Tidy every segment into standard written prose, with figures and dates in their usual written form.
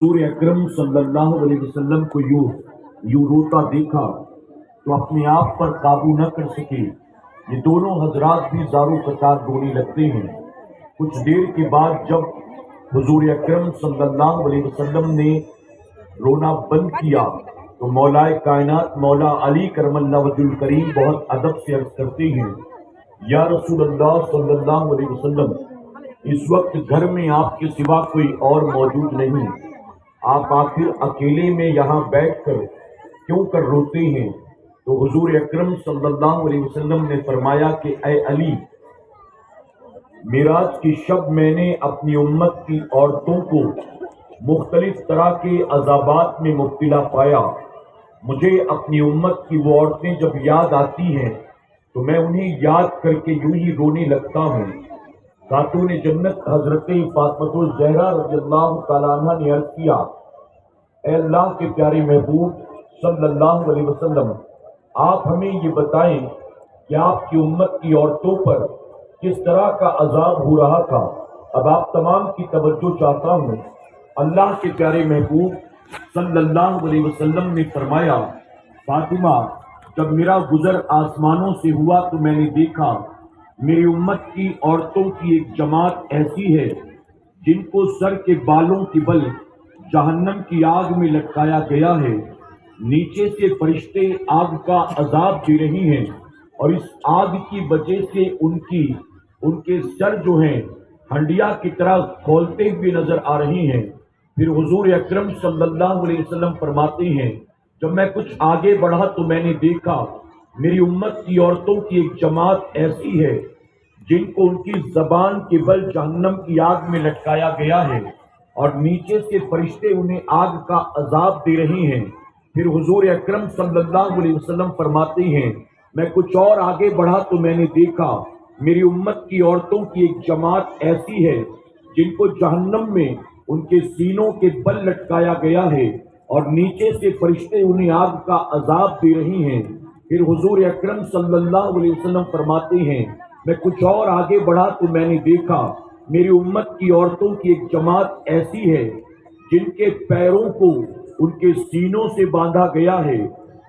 حضور اکرم صلی اللہ علیہ وسلم کو یوں روتا دیکھا تو اپنے آپ پر قابو نہ کر سکے۔ یہ دونوں حضرات بھی زارو قطار رونے لگتے ہیں۔ کچھ دیر کے بعد جب حضور اکرم صلی اللہ علیہ وسلم نے رونا بند کیا تو مولا کائنات مولا علی کرم اللہ وجہ الکریم بہت ادب سے عرض کرتے ہیں، یا رسول اللہ صلی اللہ علیہ وسلم، اس وقت گھر میں آپ کے سوا کوئی اور موجود نہیں، آپ آخر اکیلے میں یہاں بیٹھ کر کیوں کر روتے ہیں؟ تو حضور اکرم صلی اللہ علیہ وسلم نے فرمایا کہ اے علی، معراج کی شب میں نے اپنی امت کی عورتوں کو مختلف طرح کے عذابات میں مبتلا پایا۔ مجھے اپنی امت کی وہ عورتیں جب یاد آتی ہیں تو میں انہیں یاد کر کے یوں ہی رونے لگتا ہوں۔ خاتون جنت حضرت فاطمہ الزہرا رضی اللہ تعالیٰ عنہ نے عرض کیا، اے اللہ کے پیارے محبوب صلی اللہ علیہ وسلم، آپ ہمیں یہ بتائیں کہ آپ کی امت کی عورتوں پر کس طرح کا عذاب ہو رہا تھا۔ اب آپ تمام کی توجہ چاہتا ہوں۔ اللہ کے پیارے محبوب صلی اللہ علیہ وسلم نے فرمایا، فاطمہ، جب میرا گزر آسمانوں سے ہوا تو میں نے دیکھا میری امت کی عورتوں کی ایک جماعت ایسی ہے جن کو سر کے بالوں کے بل جہنم کی آگ میں لٹکایا گیا ہے۔ نیچے سے فرشتے آگ کا عذاب دے رہی ہیں اور اس آگ کی وجہ سے ان کے سر جو ہیں ہنڈیا کی طرح کھولتے ہوئے نظر آ رہی ہیں۔ پھر حضور اکرم صلی اللہ علیہ وسلم فرماتے ہیں، جب میں کچھ آگے بڑھا تو میں نے دیکھا میری امت کی عورتوں کی ایک جماعت ایسی ہے جن کو ان کی زبان کے بل جہنم کی آگ میں لٹکایا گیا ہے اور نیچے سے فرشتے انہیں آگ کا عذاب دے رہے ہیں۔ پھر حضور اکرم صلی اللہ علیہ وسلم فرماتے ہیں، میں کچھ اور آگے بڑھا تو میں نے دیکھا میری امت کی عورتوں کی ایک جماعت ایسی ہے جن کو جہنم میں ان کے سینوں کے بل لٹکایا گیا ہے اور نیچے سے فرشتے انہیں آگ کا عذاب دے رہی ہیں۔ پھر حضور اکرم صلی اللہ علیہ وسلم فرماتے ہیں، میں کچھ اور آگے بڑھا تو میں نے دیکھا میری امت کی عورتوں کی ایک جماعت ایسی ہے جن کے پیروں کو ان کے سینوں سے باندھا گیا ہے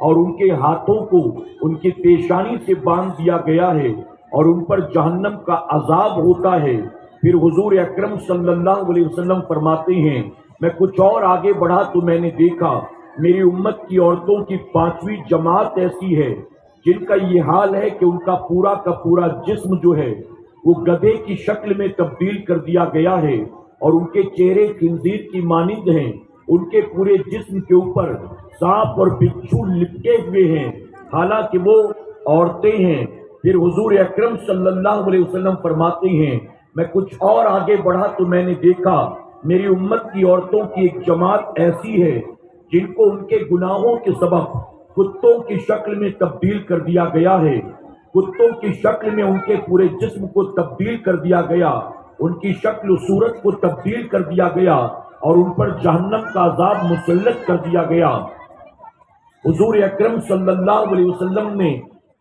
اور ان کے ہاتھوں کو ان کی پیشانی سے باندھ دیا گیا ہے اور ان پر جہنم کا عذاب ہوتا ہے۔ پھر حضور اکرم صلی اللہ علیہ وسلم فرماتے ہیں، میں کچھ اور آگے بڑھا تو میں نے دیکھا میری امت کی عورتوں کی 5ویں جماعت ایسی ہے جن کا یہ حال ہے کہ ان کا پورا جسم جو ہے وہ گدھے کی شکل میں تبدیل کر دیا گیا ہے اور ان کے چہرے خنزیر کی مانند ہیں، ان کے پورے جسم کے اوپر سانپ اور بچھو لپٹے ہوئے ہیں، حالانکہ وہ عورتیں ہیں۔ پھر حضور اکرم صلی اللہ علیہ وسلم فرماتے ہیں، میں کچھ اور آگے بڑھا تو میں نے دیکھا میری امت کی عورتوں کی ایک جماعت ایسی ہے جن کو ان کے گناہوں کے سبب کتوں کی شکل میں تبدیل کر دیا گیا ہے، کتوں کی شکل میں ان کے پورے جسم کو تبدیل کر دیا گیا، ان کی شکل و صورت کو تبدیل کر دیا گیا اور ان پر جہنم کا عذاب مسلط کر دیا گیا۔ حضور اکرم صلی اللہ علیہ وسلم نے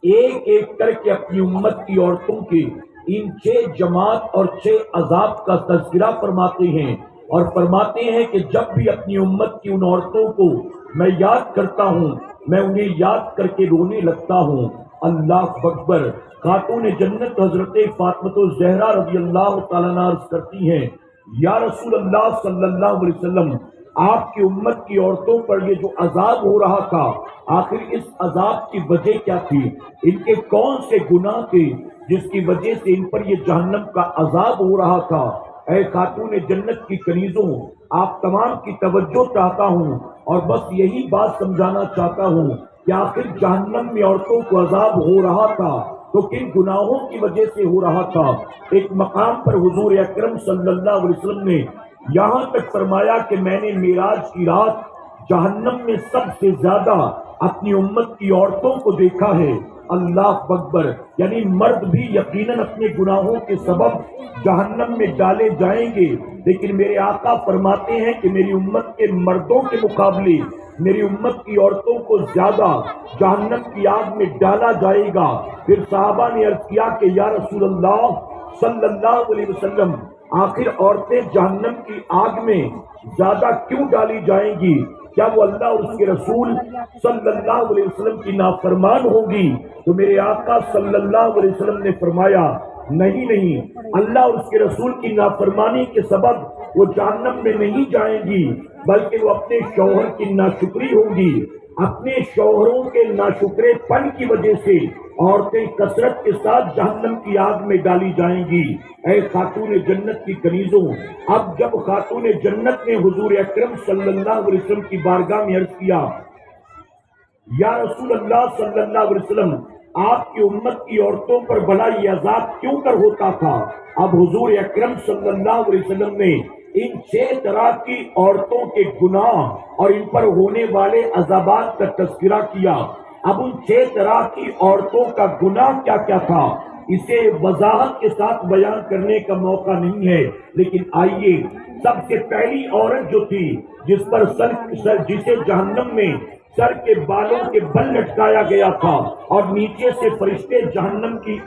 ایک ایک کر کے اپنی امت کی عورتوں کے ان 6 جماعت اور 6 عذاب کا تذکرہ فرماتے ہیں اور فرماتے ہیں کہ جب بھی اپنی امت کی ان عورتوں کو میں یاد کرتا ہوں میں انہیں یاد کر کے رونے لگتا ہوں۔ اللہ اکبر۔ خاتون جنت حضرت فاطمہ الزہرا رضی اللہ تعالیٰ عنہ عرض کرتی ہیں، یا رسول اللہ صلی اللہ علیہ وسلم، آپ کی امت کی عورتوں پر یہ جو عذاب ہو رہا تھا، آخر اس عذاب کی وجہ کیا تھی؟ ان کے کون سے گناہ تھے جس کی وجہ سے ان پر یہ جہنم کا عذاب ہو رہا تھا؟ اے خاتون جنت کی کنیزوں، آپ تمام کی توجہ چاہتا ہوں اور بس یہی بات سمجھانا چاہتا ہوں کہ آخر جہنم میں عورتوں کو عذاب ہو رہا تھا تو کن گناہوں کی وجہ سے ہو رہا تھا؟ ایک مقام پر حضور اکرم صلی اللہ علیہ وسلم نے یہاں تک فرمایا کہ میں نے معراج کی رات جہنم میں سب سے زیادہ اپنی امت کی عورتوں کو دیکھا ہے۔ اللہ اکبر۔ یعنی مرد بھی یقیناً اپنے گناہوں کے سبب جہنم میں ڈالے جائیں گے، لیکن میرے آقا فرماتے ہیں کہ میری امت کے مردوں کے مقابلے میری امت کی عورتوں کو زیادہ جہنم کی آگ میں ڈالا جائے گا۔ پھر صحابہ نے عرض کیا کہ یا رسول اللہ صلی اللہ علیہ وسلم، آخر عورتیں جہنم کی آگ میں زیادہ کیوں ڈالی جائیں گی؟ کیا وہ اللہ اور اس کے رسول صلی اللہ علیہ وسلم کی نافرمان ہوں گی؟ تو میرے آقا صلی اللہ علیہ وسلم نے فرمایا نہیں نہیں، اللہ اور اس کے رسول کی نافرمانی کے سبب وہ جہنم میں نہیں جائیں گی، بلکہ وہ اپنے شوہر کی ناشکری ہوں گی۔ اپنے شوہروں کے ناشکرے پن کی وجہ سے عورتیں کثرت کے ساتھ جہنم کی آگ میں ڈالی جائیں گی۔ اے خاتون جنت کی کنیزوں، اب جب خاتون جنت نے حضور اکرم صلی اللہ علیہ وسلم کی بارگاہ میں عرض کیا یا رسول اللہ صلی اللہ علیہ وسلم، آپ کی امت کی عورتوں پر بھلا یہ عذاب کیوں کر ہوتا تھا؟ اب حضور اکرم صلی اللہ علیہ وسلم نے ان 6 طرح کی عورتوں کے گناہ اور ان پر ہونے والے عذابات کا تذکرہ کیا۔ اب ان 6 طرح کی عورتوں کا گناہ کیا کیا تھا اسے وضاحت کے ساتھ بیان کرنے کا موقع نہیں ہے، لیکن آئیے، سب سے پہلی عورت جو تھی جس پر جسے جہنم میں سر کے بالوں کے بل لٹکایا گیا تھا اور نیچے سے فرشتے جہنم کی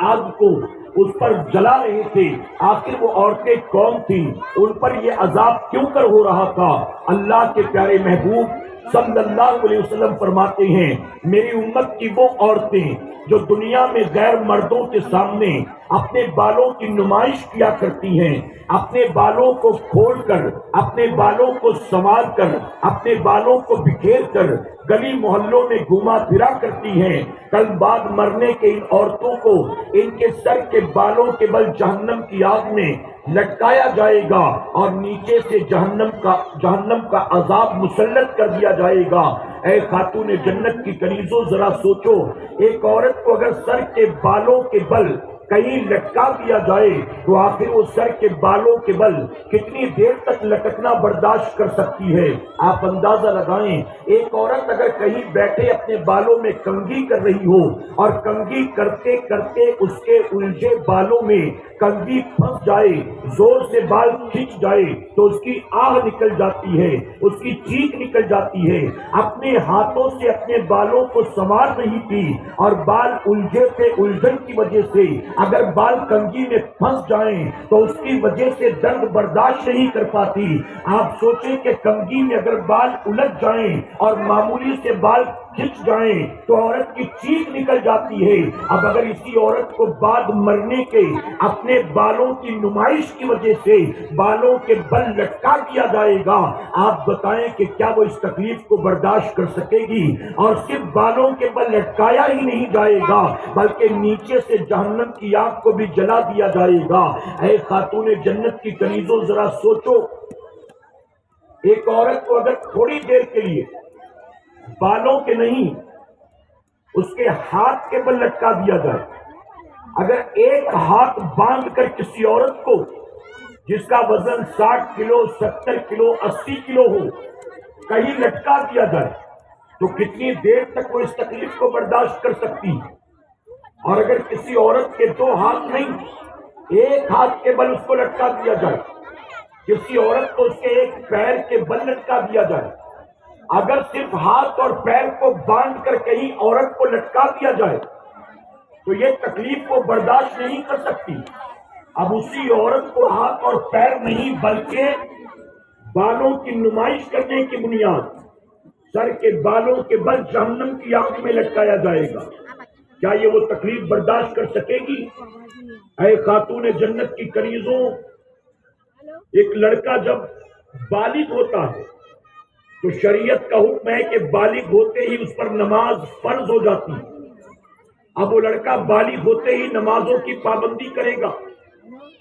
آگ کو اس پر جلا رہے تھے، آخر وہ عورتیں کون تھیں؟ ان پر یہ عذاب کیوں کر ہو رہا تھا؟ اللہ کے پیارے محبوب صلی اللہ علیہ وسلم فرماتے ہیں میری امت کی وہ عورتیں جو دنیا میں غیر مردوں کے سامنے اپنے بالوں کی نمائش کیا کرتی ہیں، اپنے بالوں کو کھول کر، اپنے بالوں کو سنوار کر، اپنے بالوں کو بکھیر کر گلی محلوں میں گھوما پھرا کرتی ہیں، کل بعد مرنے کے ان عورتوں کو ان کے سر کے بالوں کے بل جہنم کی آگ میں لٹکایا جائے گا اور نیچے سے جہنم کا عذاب مسلط کر دیا جائے گا۔ اے خاتون جنت کی کنیزوں، ذرا سوچو، ایک عورت کو اگر سر کے بالوں کے بل کہیں لٹکا دیا جائے تو آخر وہ سر کے بالوں کے بل کتنی دیر تک لٹکنا برداشت کر سکتی ہے؟ آپ اندازہ لگائیں، ایک عورت اگر کہیں بیٹھے اپنے بالوں میں کنگھی کر رہی ہو اور کنگھی کرتے کرتے اس کے الجھے بالوں میں کنگھی پھنس جائے، زور سے بال کھنچ جائے تو اس کی آہ نکل جاتی ہے، اس کی چیخ نکل جاتی ہے، اپنے ہاتھوں سے اپنے بالوں کو سنوار نہیں تھی اور بال الجھے تھے، الجھن کی وجہ سے اگر بال کنگھی میں پھنس جائیں تو اس کی وجہ سے درد برداشت نہیں کر پاتی۔ آپ سوچیں کہ کنگھی میں اگر بال الجھ جائیں اور معمولی سے بال کھنچ جائیں تو عورت کی چیخ نکل جاتی ہے۔ اب اگر اسی عورت کو بعد مرنے کے اپنے بالوں کی نمائش کی وجہ سے بالوں کے بل لٹکا دیا جائے گا، آپ بتائیں کہ کیا وہ اس تکلیف کو برداشت کر سکے گی؟ اور صرف بالوں کے بل لٹکایا ہی نہیں جائے گا بلکہ نیچے سے جہنم کی آگ کو بھی جلا دیا جائے گا۔ اے خاتون جنت کی کنیزوں، ذرا سوچو، ایک عورت کو اگر تھوڑی دیر کے لیے بالوں کے نہیں اس کے ہاتھ کے بل لٹکا دیا جائے، اگر ایک ہاتھ باندھ کر کسی عورت کو جس کا وزن 60 کلو 70 کلو 80 کلو ہو کہیں لٹکا دیا جائے تو کتنی دیر تک وہ اس تکلیف کو برداشت کر سکتی؟ اور اگر کسی عورت کے 2 ہاتھ نہیں، ایک ہاتھ کے بل اس کو لٹکا دیا جائے، کسی عورت کو اس کے ایک پیر کے بل لٹکا دیا جائے، اگر صرف ہاتھ اور پیر کو باندھ کر کہیں عورت کو لٹکا دیا جائے تو یہ تکلیف کو برداشت نہیں کر سکتی۔ اب اسی عورت کو ہاتھ اور پیر نہیں بلکہ بالوں کی نمائش کرنے کی بنیاد سر کے بالوں کے بل جہنم کی آگ میں لٹکایا جائے گا، کیا یہ وہ تکلیف برداشت کر سکے گی؟ اے خاتون جنت کی کنیزوں، ایک لڑکا جب بالغ ہوتا ہے تو شریعت کا حکم ہے کہ بالغ ہوتے ہی اس پر نماز فرض ہو جاتی ہے۔ اب وہ لڑکا بالغ ہوتے ہی نمازوں کی پابندی کرے گا،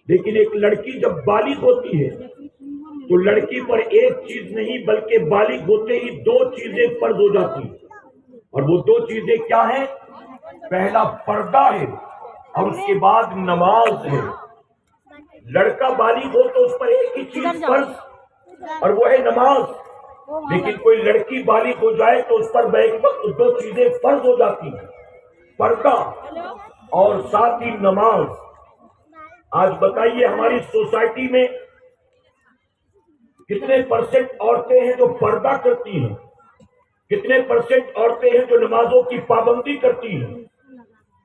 لیکن ایک لڑکی جب بالغ ہوتی ہے تو لڑکی پر ایک چیز نہیں بلکہ بالغ ہوتے ہی 2 چیزیں فرض ہو جاتی ہیں، اور وہ 2 چیزیں کیا ہیں؟ پہلا پردہ ہے اور اس کے بعد نماز ہے۔ لڑکا بالغ ہو تو اس پر ایک ہی چیز فرض اور وہ ہے نماز، لیکن کوئی لڑکی بالغ ہو جائے تو اس پر بیک وقت 2 چیزیں فرض ہو جاتی ہیں، پردہ اور ساتھ ہی نماز۔ آج بتائیے ہماری سوسائٹی میں کتنے % عورتیں ہیں جو پردہ کرتی ہیں، کتنے % عورتیں ہیں جو نمازوں کی پابندی کرتی ہیں؟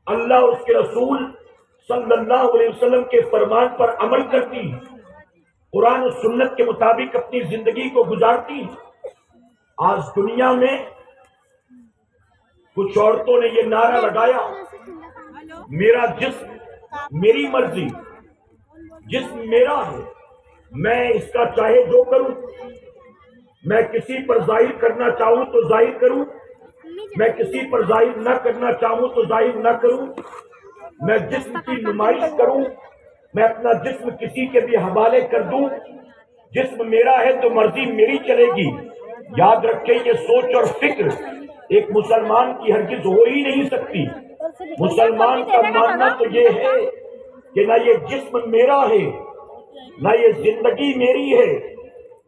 اللہ اور اس کے رسول صلی اللہ علیہ وسلم کے فرمان پر عمل کرتی، قرآن و سنت کے مطابق اپنی زندگی کو گزارتی۔ آج دنیا میں کچھ عورتوں نے یہ نعرہ لگایا، میرا جسم میری مرضی، جسم میرا ہے، میں اس کا چاہے جو کروں، میں کسی پر ظاہر کرنا چاہوں تو ظاہر کروں، میں کسی پر ظاہر نہ کرنا چاہوں تو ظاہر نہ کروں، میں جسم کی نمائش کروں، میں اپنا جسم کسی کے بھی حوالے کر دوں، جسم میرا ہے تو مرضی میری چلے گی۔ یاد رکھیں یہ سوچ اور فکر ایک مسلمان کی ہرگز ہو ہی نہیں سکتی۔ مسلمان کا ماننا تو یہ ہے کہ نہ یہ جسم میرا ہے، نہ یہ زندگی میری ہے،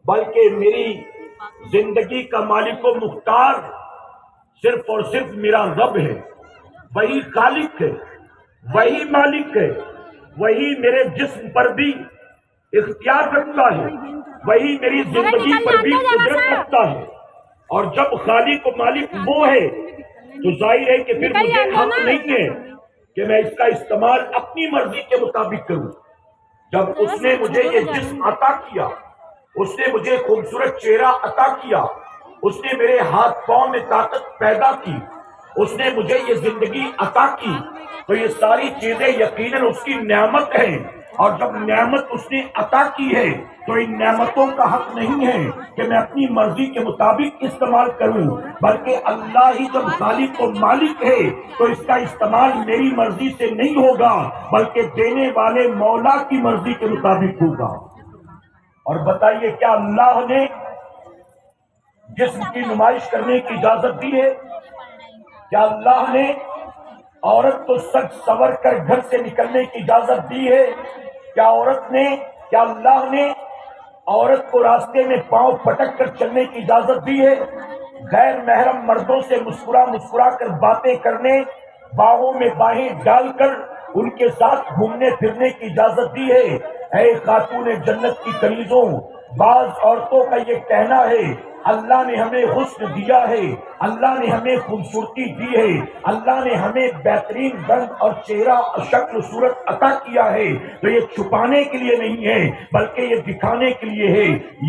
بلکہ میری زندگی کا مالک و مختار صرف اور صرف میرا رب ہے، وہی خالق ہے، وہی مالک ہے، وہی میرے جسم پر بھی اختیار رکھتا ہے، وہی میری زندگی پر بھی قدرت رکھتا ہے۔ اور جب خالق و مالک وہ ہے تو ظاہر ہے کہ پھر مجھے حق نہیں ہے کہ میں اس کا استعمال اپنی مرضی کے مطابق کروں۔ جب اس نے مجھے یہ جسم عطا کیا، اس نے مجھے خوبصورت چہرہ عطا کیا، اس نے میرے ہاتھ پاؤں میں طاقت پیدا کی، اس نے مجھے یہ زندگی عطا کی، تو یہ ساری چیزیں یقیناً اس کی نعمت ہیں۔ اور جب نعمت اس نے عطا کی ہے تو ان نعمتوں کا حق نہیں ہے کہ میں اپنی مرضی کے مطابق استعمال کروں، بلکہ اللہ ہی جب خالق و مالک ہے تو اس کا استعمال میری مرضی سے نہیں ہوگا، بلکہ دینے والے مولا کی مرضی کے مطابق ہوگا۔ اور بتائیے کیا اللہ نے جسم کی نمائش کرنے کی اجازت دی ہے؟ کیا اللہ نے عورت کو سج سور کر گھر سے نکلنے کی اجازت دی ہے؟ کیا اللہ نے عورت کو راستے میں پاؤں پٹک کر چلنے کی اجازت دی ہے؟ غیر محرم مردوں سے مسکرا کر باتیں کرنے، باہوں میں باہیں ڈال کر ان کے ساتھ گھومنے پھرنے کی اجازت دی ہے؟ اے خاتون جنت کی کنیزوں، بعض عورتوں کا یہ کہنا ہے اللہ نے ہمیں حسن دیا ہے، اللہ نے ہمیں خوبصورتی دی ہے، اللہ نے ہمیں بہترین رنگ اور چہرہ اور شکل صورت عطا کیا ہے، تو یہ چھپانے کے لیے نہیں ہے بلکہ یہ دکھانے کے لیے ہے۔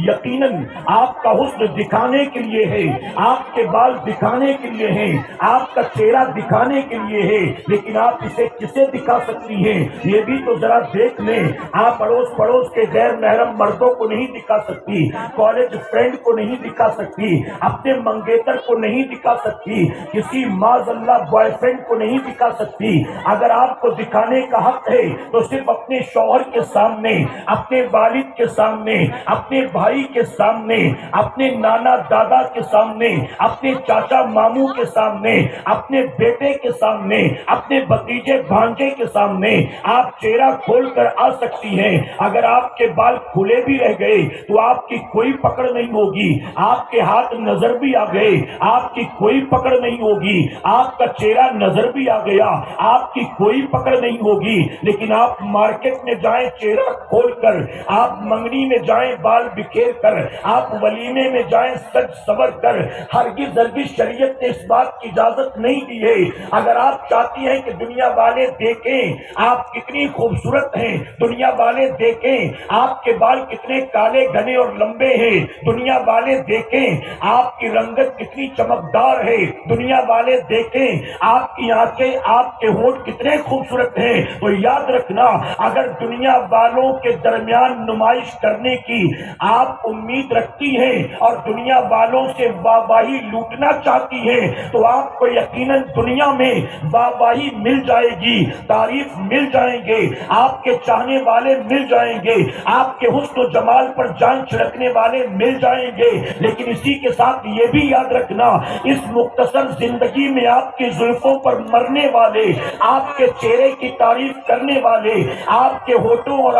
یقیناً آپ کا حسن دکھانے کے لیے ہے، آپ کے بال دکھانے کے لیے ہیں، آپ کا چہرہ دکھانے کے لیے ہے، لیکن آپ اسے کسے دکھا سکتی ہیں یہ بھی تو ذرا دیکھ لیں۔ آپ اڑوس پڑوس کے غیر محرم مردوں کو نہیں دکھا سکتی، کالج فرینڈ کو نہیں دکھا سکتی، اپنے منگیتر کو نہیں دکھا سکتی، کسی معاذ اللہ بوائے فرینڈ کو نہیں دکھا سکتی۔ اگر آپ کو دکھانے کا حق ہے تو صرف اپنے شوہر کے سامنے، اپنے والد کے سامنے، اپنے بھائی کے سامنے، اپنے نانا دادا کے سامنے، اپنے چاچا ماموں کے سامنے، اپنے بیٹے کے سامنے، اپنے بھتیجے بھانجے کے سامنے آپ چہرہ کھول کر آ سکتی ہیں۔ اگر آپ کے بال کھلے بھی رہ گئے تو آپ کی کوئی پکڑ نہیں ہوگی، آپ کے ہاتھ نظر بھی آ گئے آپ کی کوئی پکڑ نہیں ہوگی، آپ کا چہرہ نظر بھی آ گیا آپ کی کوئی پکڑ نہیں ہوگی۔ لیکن آپ مارکیٹ میں جائیں چہرہ کھول کر، آپ منگنی میں جائیں بال بکھیر کر، آپ ولیمے میں جائیں سج سور کر، ہرگز شریعت نے اس بات کی اجازت نہیں دی ہے۔ اگر آپ چاہتی ہیں کہ دنیا والے دیکھیں آپ کتنی خوبصورت ہیں، دنیا والے دیکھیں آپ کے بال کتنے کالے گھنے اور لمبے ہیں، دنیا والے دیکھیں آپ کی رنگت کتنی چمکدار ہے، دنیا والے دیکھیں آپ کی آنکھیں، آپ کے ہونٹ کتنے خوبصورت ہیں، تو یاد رکھنا اگر دنیا والوں کے درمیان نمائش کرنے کی آپ امید رکھتی ہیں اور دنیا والوں سے واہواہی لوٹنا چاہتی ہیں تو آپ کو یقیناً دنیا میں واہواہی مل جائے گی، تعریف مل جائیں گے، آپ کے چاہنے والے مل جائیں گے، آپ کے حسن و جمال پر جان چھڑکنے والے مل جائیں گے۔ لیکن اسی کے ساتھ یہ بھی یاد رکھنا اس مختصر زندگی میں آپ کی زلفوں پر مرنے والے، آپ کے چہرے کی تعریف کرنے والے، آپ کے ہونٹوں اور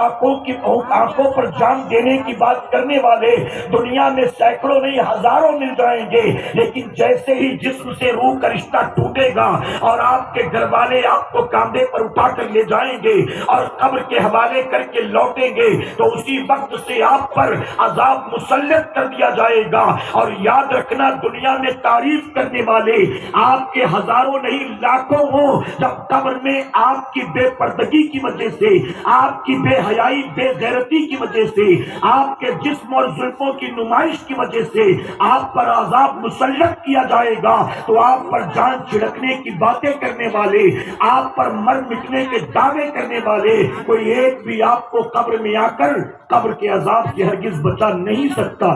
آنکھوں پر جان دینے کی بات کرنے والے دنیا میں سینکڑوں نہیں ہزاروں مل جائیں گے، لیکن جیسے ہی جسم سے روح کا رشتہ ٹوٹے گا اور آپ کے گھر والے آپ کو کاندھے پر اٹھا کر لے جائیں گے اور قبر کے حوالے کر کے لوٹیں گے تو اسی وقت سے آپ پر عذاب مسلط کر دیا جائے گا۔ گا. اور یاد رکھنا دنیا میں تعریف کرنے والے آپ کے ہزاروں نہیں لاکھوں ہوں، جب قبر میں آپ کی بے پردگی کی وجہ سے، آپ کی بے حیائی بے غیرتی کی وجہ سے، آپ کے جسم اور زلفوں کی نمائش کی وجہ سے آپ پر عذاب مسلط کیا جائے گا، تو آپ پر جان چھڑکنے کی باتیں کرنے والے، آپ پر مر مٹنے کے دعوے کرنے والے کوئی ایک بھی آپ کو قبر میں آ کر قبر کے عذاب سے ہرگز بچا نہیں سکتا.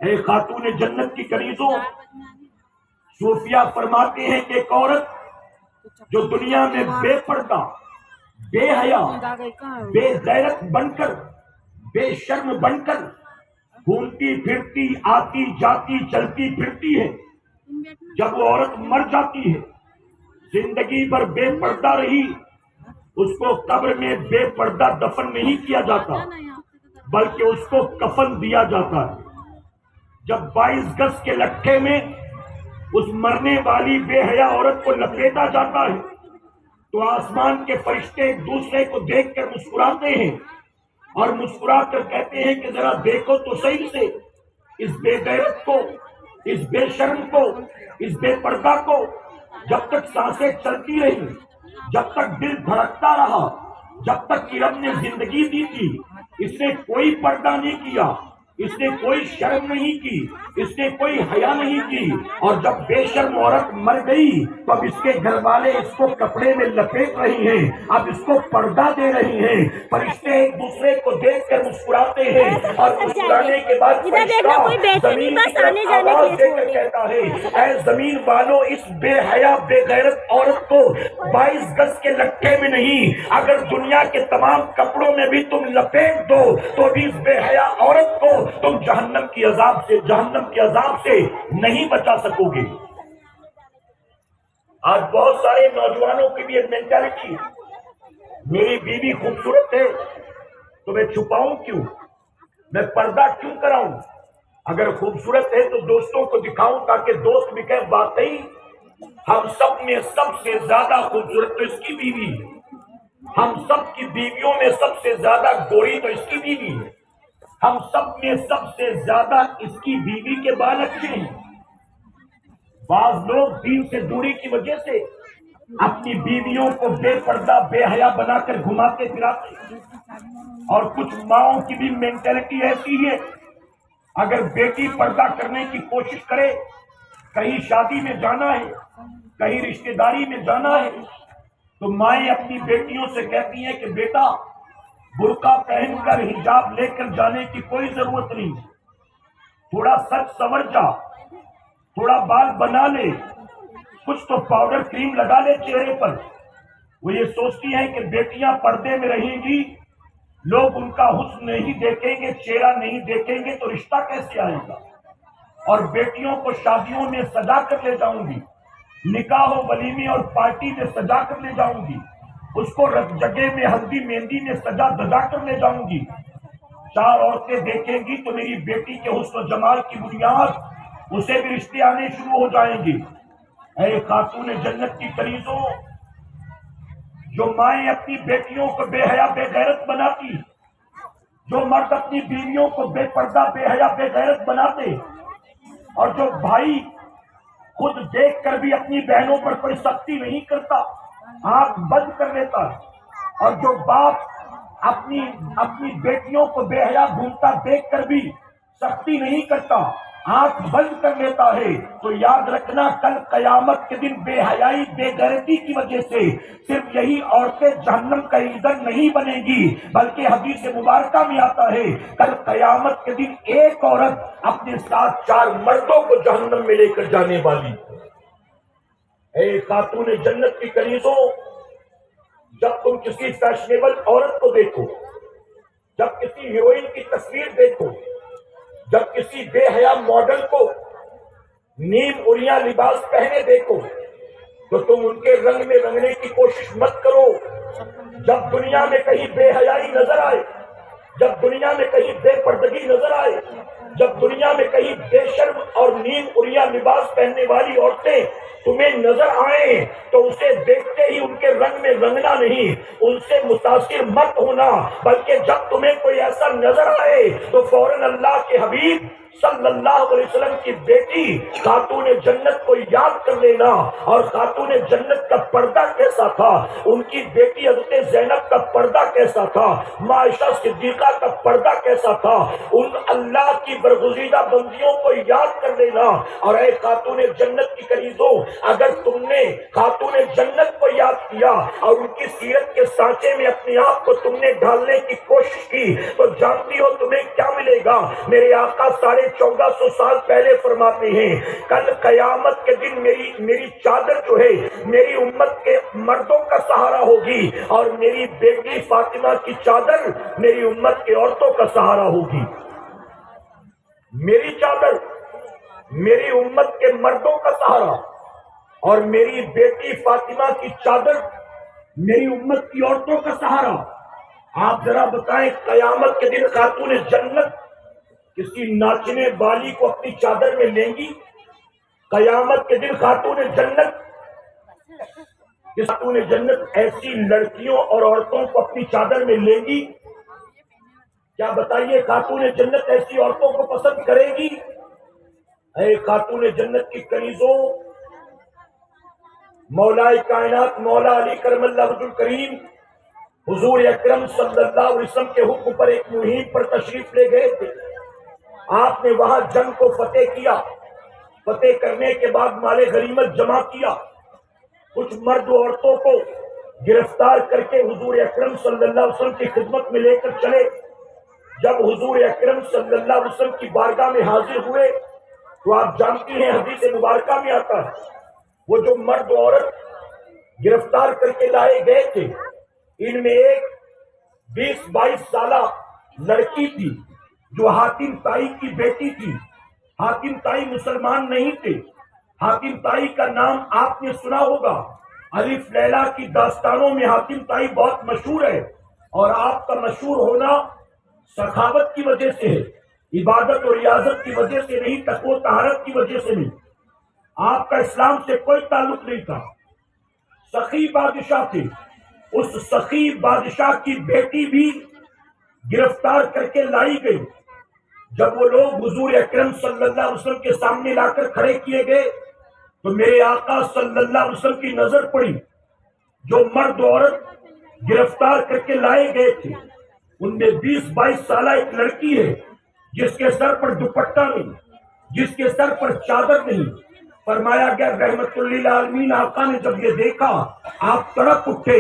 اے خاتون جنت کی کنیزوں، صوفیہ فرماتے ہیں کہ ایک عورت جو دنیا میں بے پردہ، بے حیا، بے غیرت بن کر، بے شرم بن کر گھومتی پھرتی، آتی جاتی، چلتی پھرتی ہے، جب وہ عورت مر جاتی ہے، زندگی بھر بے پردہ رہی، اس کو قبر میں بے پردہ دفن نہیں کیا جاتا بلکہ اس کو کفن دیا جاتا ہے. جب 22 گز کے لٹھے میں اس مرنے والی بے حیا عورت کو لپیٹا جاتا ہے تو آسمان کے فرشتے ایک دوسرے کو دیکھ کر مسکراتے ہیں اور مسکرا کر کہتے ہیں کہ ذرا دیکھو تو صحیح سے اس بے غیرت کو، اس بے شرم کو، اس بے پردہ کو. جب تک سانسیں چلتی رہی، جب تک دل دھڑکتا رہا، جب تک کہ رب نے زندگی دی تھی، اس نے کوئی پردہ نہیں کیا، اس نے کوئی شرم نہیں کی، اس نے کوئی حیا نہیں کی. اور جب بے شرم عورت مر گئی تو اب اس کے گھر والے اس کو کپڑے میں لپیٹ رہی ہیں، اب اس کو پردہ دے رہی ہیں. فرشتے ایک دوسرے کو دیکھ کر مسکراتے ہیں اور مسکرانے کے بعد فرشتہ زمین کی طرف آواز دے کر کہتا ہے، اے زمین والو، اس بے حیا بے غیرت عورت کو 22 گز کے لٹھے میں نہیں، اگر دنیا کے تمام کپڑوں میں بھی تم لپیٹ دو تو بھی اس بے حیا عورت کو تم جہنم کے عذاب سے نہیں بچا سکو گے. آج بہت سارے نوجوانوں کی بھی ایک مینٹالٹی ہے، میری بیوی خوبصورت ہے تو میں چھپاؤں کیوں، میں پردہ کیوں کراؤں، اگر خوبصورت ہے تو دوستوں کو دکھاؤں تاکہ دوست بھی کہیں واقعی ہم سب میں سب سے زیادہ خوبصورت تو اس کی بیوی ہے، ہم سب کی بیویوں میں سب سے زیادہ گوری تو اس کی بیوی ہے، ہم سب میں سب سے زیادہ اس کی بیوی کے بال اچھے ہیں. بعض لوگ دین سے دوری کی وجہ سے اپنی بیویوں کو بے پردہ بے حیا بنا کر گھماتے پھراتے، اور کچھ ماؤں کی بھی مینٹلٹی ایسی ہے، اگر بیٹی پردہ کرنے کی کوشش کرے، کہیں شادی میں جانا ہے، کہیں رشتہ داری میں جانا ہے، تو مائیں اپنی بیٹیوں سے کہتی ہیں کہ بیٹا برقع پہن کر حجاب لے کر جانے کی کوئی ضرورت نہیں، تھوڑا سچ سنور جا، تھوڑا بال بنا لے، کچھ تو پاؤڈر کریم لگا لے چہرے پر. وہ یہ سوچتی ہیں کہ بیٹیاں پردے میں رہیں گی، لوگ ان کا حسن نہیں دیکھیں گے، چہرہ نہیں دیکھیں گے تو رشتہ کیسے آئے گا. اور بیٹیوں کو شادیوں میں سجا کر لے جاؤں گی، نکاح و ولیمے اور پارٹی میں سجا کر لے جاؤں گی، اس کو جگہ میں ہلدی مہندی میں سجا دجا کر لے جاؤں گی. 4 عورتیں دیکھیں گی تو میری بیٹی کے حسن و جمال کی بنیاد اسے بھی رشتے آنے شروع ہو جائیں گے. اے خاتون جنت کی کنیزوں، جو مائیں اپنی بیٹیوں کو بے حیا بے غیرت بناتی، جو مرد اپنی بیویوں کو بے پردہ بے حیا بے غیرت بناتے، اور جو بھائی خود دیکھ کر بھی اپنی بہنوں پر کوئی سختی نہیں کرتا، آنکھ بند کر لیتا، اور جو باپ اپنی بیٹیوں کو بے حیا گھومتا دیکھ کر بھی سختی نہیں کرتا، آنکھ بند کر لیتا ہے، تو یاد رکھنا کل قیامت کے دن بے حیائی بے غیرتی کی وجہ سے صرف یہی عورتیں جہنم کا ایندھن نہیں بنے گی، بلکہ حدیث مبارکہ میں آتا ہے کل قیامت کے دن ایک عورت اپنے ساتھ 4 مردوں کو جہنم میں لے کر جانے والی. اے خاتون جنت کی کنیزوں، جب تم کسی فیشنیبل عورت کو دیکھو، جب کسی ہیروئن کی تصویر دیکھو، جب کسی بے حیا ماڈل کو نیم اڑیاں لباس پہنے دیکھو تو تم ان کے رنگ میں رنگنے کی کوشش مت کرو. جب دنیا میں کہیں بے حیائی نظر آئے، جب دنیا میں کہیں بے پردگی نظر آئے، جب دنیا میں کہیں بے شرم اور نیم اڑیا لباس پہننے والی عورتیں تمہیں نظر آئیں تو اسے دیکھتے ہی ان کے رنگ میں رنگنا نہیں، ان سے متاثر مت ہونا، بلکہ جب تمہیں کوئی ایسا نظر آئے تو فوراً اللہ کے حبیب صلی اللہ علیہ وسلم کی بیٹی خاتون جنت کو یاد کر لینا۔ اور خاتون جنت کا پردہ کیسا تھا، ان کی بیٹی حضرت زینب کا پردہ کیسا تھا، ماں عائشہ صدیقہ کا پردہ کیسا تھا، ان اللہ کی برگزیدہ بندیوں کو یاد کر لینا۔ اور اے خاتون جنت کی کنیزوں، اگر تم نے خاتون جنت کو یاد کیا اور ان کی سیرت کے سانچے میں اپنے آپ کو تم نے ڈھالنے کی کوشش کی تو جانتی ہو تمہیں کیا ملے گا۔ میرے آقا 1450 سال پہلے فرماتے ہیں کل قیامت کے دن میری چادر جو ہے میری امت کے مردوں کا سہارا ہوگی، اور میری بیٹی فاطمہ کی چادر میری امت کے عورتوں کا سہارا ہوگی۔ میری چادر میری امت کے مردوں کا سہارا، اور میری بیٹی فاطمہ کی چادر میری امت کی عورتوں کا سہارا۔ آپ ذرا بتائیں قیامت کے دن خاتون جنت کسی ناچنے والی کو اپنی چادر میں لیں گی؟ قیامت کے دن خاتون جنت ایسی لڑکیوں اور عورتوں کو اپنی چادر میں لیں گی؟ کیا بتائیے خاتون جنت ایسی عورتوں کو پسند کرے گی؟ اے خاتون جنت کی کنیزوں، مولا کائنات مولا علی کرم اللہ وجہ الکریم حضور اکرم صلی اللہ علیہ وسلم کے حکم پر ایک مہم پر تشریف لے گئے تھے۔ آپ نے وہاں جنگ کو فتح کیا، فتح کرنے کے بعد مال غنیمت جمع کیا، کچھ مرد و عورتوں کو گرفتار کر کے حضور اکرم صلی اللہ علیہ وسلم کی خدمت میں لے کر چلے۔ جب حضور اکرم صلی اللہ علیہ وسلم کی بارگاہ میں حاضر ہوئے تو آپ جانتی ہیں حدیث مبارکہ میں آتا ہے وہ جو مرد و عورت گرفتار کر کے لائے گئے تھے ان میں ایک 20-22 سالہ لڑکی تھی جو حاتم طائی کی بیٹی تھی۔ حاتم طائی مسلمان نہیں تھے۔ حاتم طائی کا نام آپ نے سنا ہوگا، الف لیلا کی داستانوں میں حاتم طائی بہت مشہور ہے، اور آپ کا مشہور ہونا سخاوت کی وجہ سے ہے، عبادت اور ریاضت کی وجہ سے نہیں، تقوی و طہارت کی وجہ سے نہیں۔ آپ کا اسلام سے کوئی تعلق نہیں تھا، سخی بادشاہ تھے۔ اس سخی بادشاہ کی بیٹی بھی گرفتار کر کے لائی گئی۔ جب وہ لوگ حضور اکرم صلی اللہ علیہ وسلم کے سامنے لا کر کھڑے کیے گئے تو میرے آقا صلی اللہ علیہ وسلم کی نظر پڑی، جو مرد و عورت گرفتار کر کے لائے گئے تھے ان میں 20-22 سالہ ایک لڑکی ہے جس کے سر پر دوپٹہ نہیں، جس کے سر پر چادر نہیں۔ فرمایا گیا رحمت للعالمین آقا نے جب یہ دیکھا آپ تڑپ اٹھے،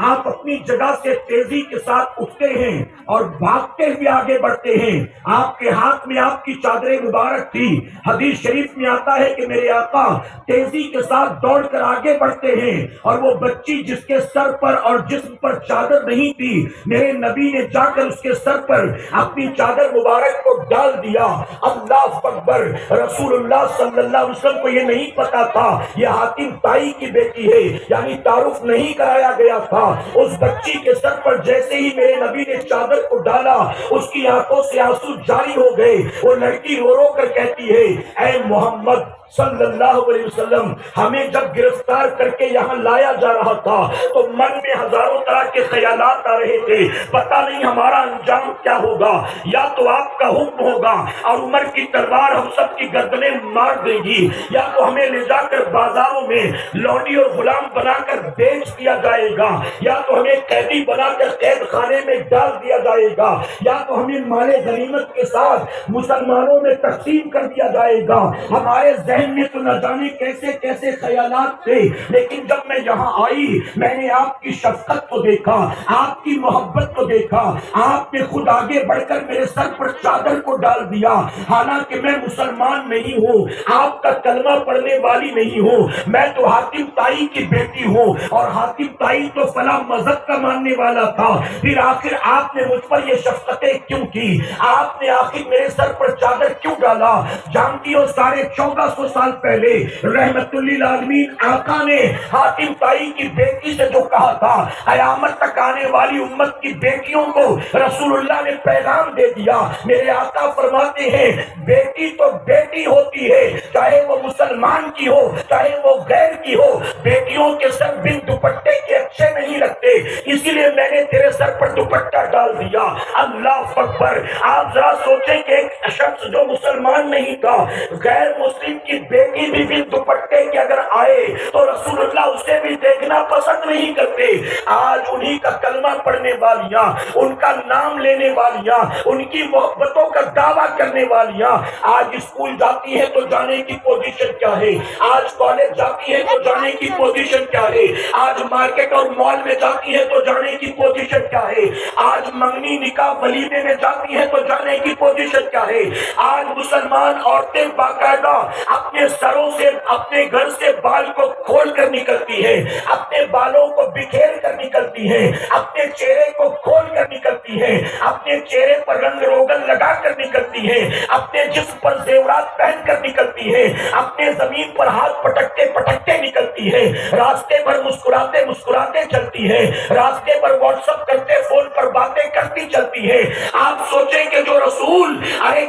آپ اپنی جگہ سے تیزی کے ساتھ اٹھتے ہیں اور بھاگتے ہوئے آگے بڑھتے ہیں۔ آپ کے ہاتھ میں آپ کی چادر مبارک تھی۔ حدیث شریف میں آتا ہے کہ میرے آقا تیزی کے ساتھ دوڑ کر آگے بڑھتے ہیں، اور وہ بچی جس کے سر پر اور جسم پر چادر نہیں تھی میرے نبی نے جا کر اس کے سر پر اپنی چادر مبارک کو ڈال دیا۔ اللہ اکبر! رسول اللہ صلی اللہ علیہ وسلم کو یہ نہیں پتا تھا یہ حاتم طائی کی بیٹی ہے، یعنی تعارف نہیں کرایا گیا تھا۔ اس بچی کے سر پر جیسے ہی میرے نبی نے چادر کو ڈالا اس کی آنکھوں سے آنسو جاری ہو گئے۔ وہ لڑکی رو رو کر کہتی ہے اے محمد صلی اللہ علیہ وسلم، ہمیں جب گرفتار کر کے یہاں لایا جا رہا تھا تو من میں ہزاروں طرح کے خیالات آ رہے تھے، پتہ نہیں ہمارا انجام کیا ہوگا، یا تو آپ کا حکم ہوگا اور عمر کی تلوار ہم سب کی گردنیں مار دے گی، یا تو ہمیں لے جا کر بازاروں میں لونڈی اور غلام بنا کر بیچ دیا جائے گا، یا تو ہمیں قیدی بنا کر قید خانے میں ڈال دیا جائے گا، یا تو ہمیں مال غنیمت کے ساتھ مسلمانوں میں تقسیم کر دیا جائے گا۔ ہمارے ذہن میں تو نہ جانے کیسے کیسے خیالات تھے، لیکن جب میں یہاں آئی میں نے آپ کی شفقت کو دیکھا، آپ کی محبت کو دیکھا، آپ نے خود آگے بڑھ کر میرے سر پر چادر کو ڈال دیا۔ حالانکہ میں مسلمان نہیں ہوں، آپ کا کلمہ پڑھنے والی نہیں ہوں، میں تو حاتم طائی کی بیٹی ہوں، اور حاتم طائی تو فلاں مذہب کا ماننے والا تھا۔ پھر آخر آپ نے مجھ پر یہ شفقتیں کیوں کی؟ آپ نے آخر میرے سر پر چادر کیوں ڈالا؟ جانتی ہو 1450 سال پہلے رحمت للعالمین آقا نے حاتم طائی کی بیٹی سے جو کہا تھا، قیامت تک آنے والی امت کی بیٹیوں کو رسول اللہ نے پیغام دے دیا۔ میرے آقا فرماتے ہیں بیٹی تو بیٹی ہوتی ہے، چاہے وہ مسلمان کی ہو چاہے وہ غیر کی ہو، بیٹیوں کے سر بن دوپٹے کے اچھے نہیں لگتے، اسی لیے میں نے تیرے سر پر دوپٹہ ڈال دیا۔ اللہ اکبر۔ آپ ذرا سوچیں کہ ایک شخص جو مسلمان نہیں تھا، غیر مسلم کی بیٹی بھی بن دوپٹے کے اگر آئے تو رسول اللہ اسے بھی دیکھنا پسند نہیں کرتے۔ آج انہی کا کلمہ پڑھنے والیاں، ان کا نام لینے والیاں، ان کی محبتوں کا دعویٰ کرنے والیاں آج اسکول جاتی ہیں تو جانے کی پوزیشن کیا ہے، آج کالج جاتی ہے تو جانے کی پوزیشن کیا ہے، آج مارکیٹ اور مال میں جاتی ہے تو جانے کی پوزیشن کیا ہے، آج منگنی نکاح ولیمے میں جاتی ہے تو جانے کی پوزیشن کیا ہے۔ آج مسلمان عورتیں باقاعدہ اپنے سروں سے اپنے گھر سے بال کو کھول کر نکلتی ہیں، اپنے بالوں کو بکھیر کر نکلتی ہیں، اپنے چہرے کو کھول کر نکلتی ہیں، اپنے چہرے پر رنگ روغن لگا کر نکلتی ہیں، اپنے جسم پر زیورات پہن کر نکلتی ہیں، اپنے زمین پر ہاتھ پٹکتے پٹکتے نکلتی ہیں، راستے پر مسکراتے مسکراتے چلتی ہیں، راستے پر واٹس ایپ کرتے فون پر باتیں کرتی چلتی ہیں۔ آپ سوچیں کہ جو رسول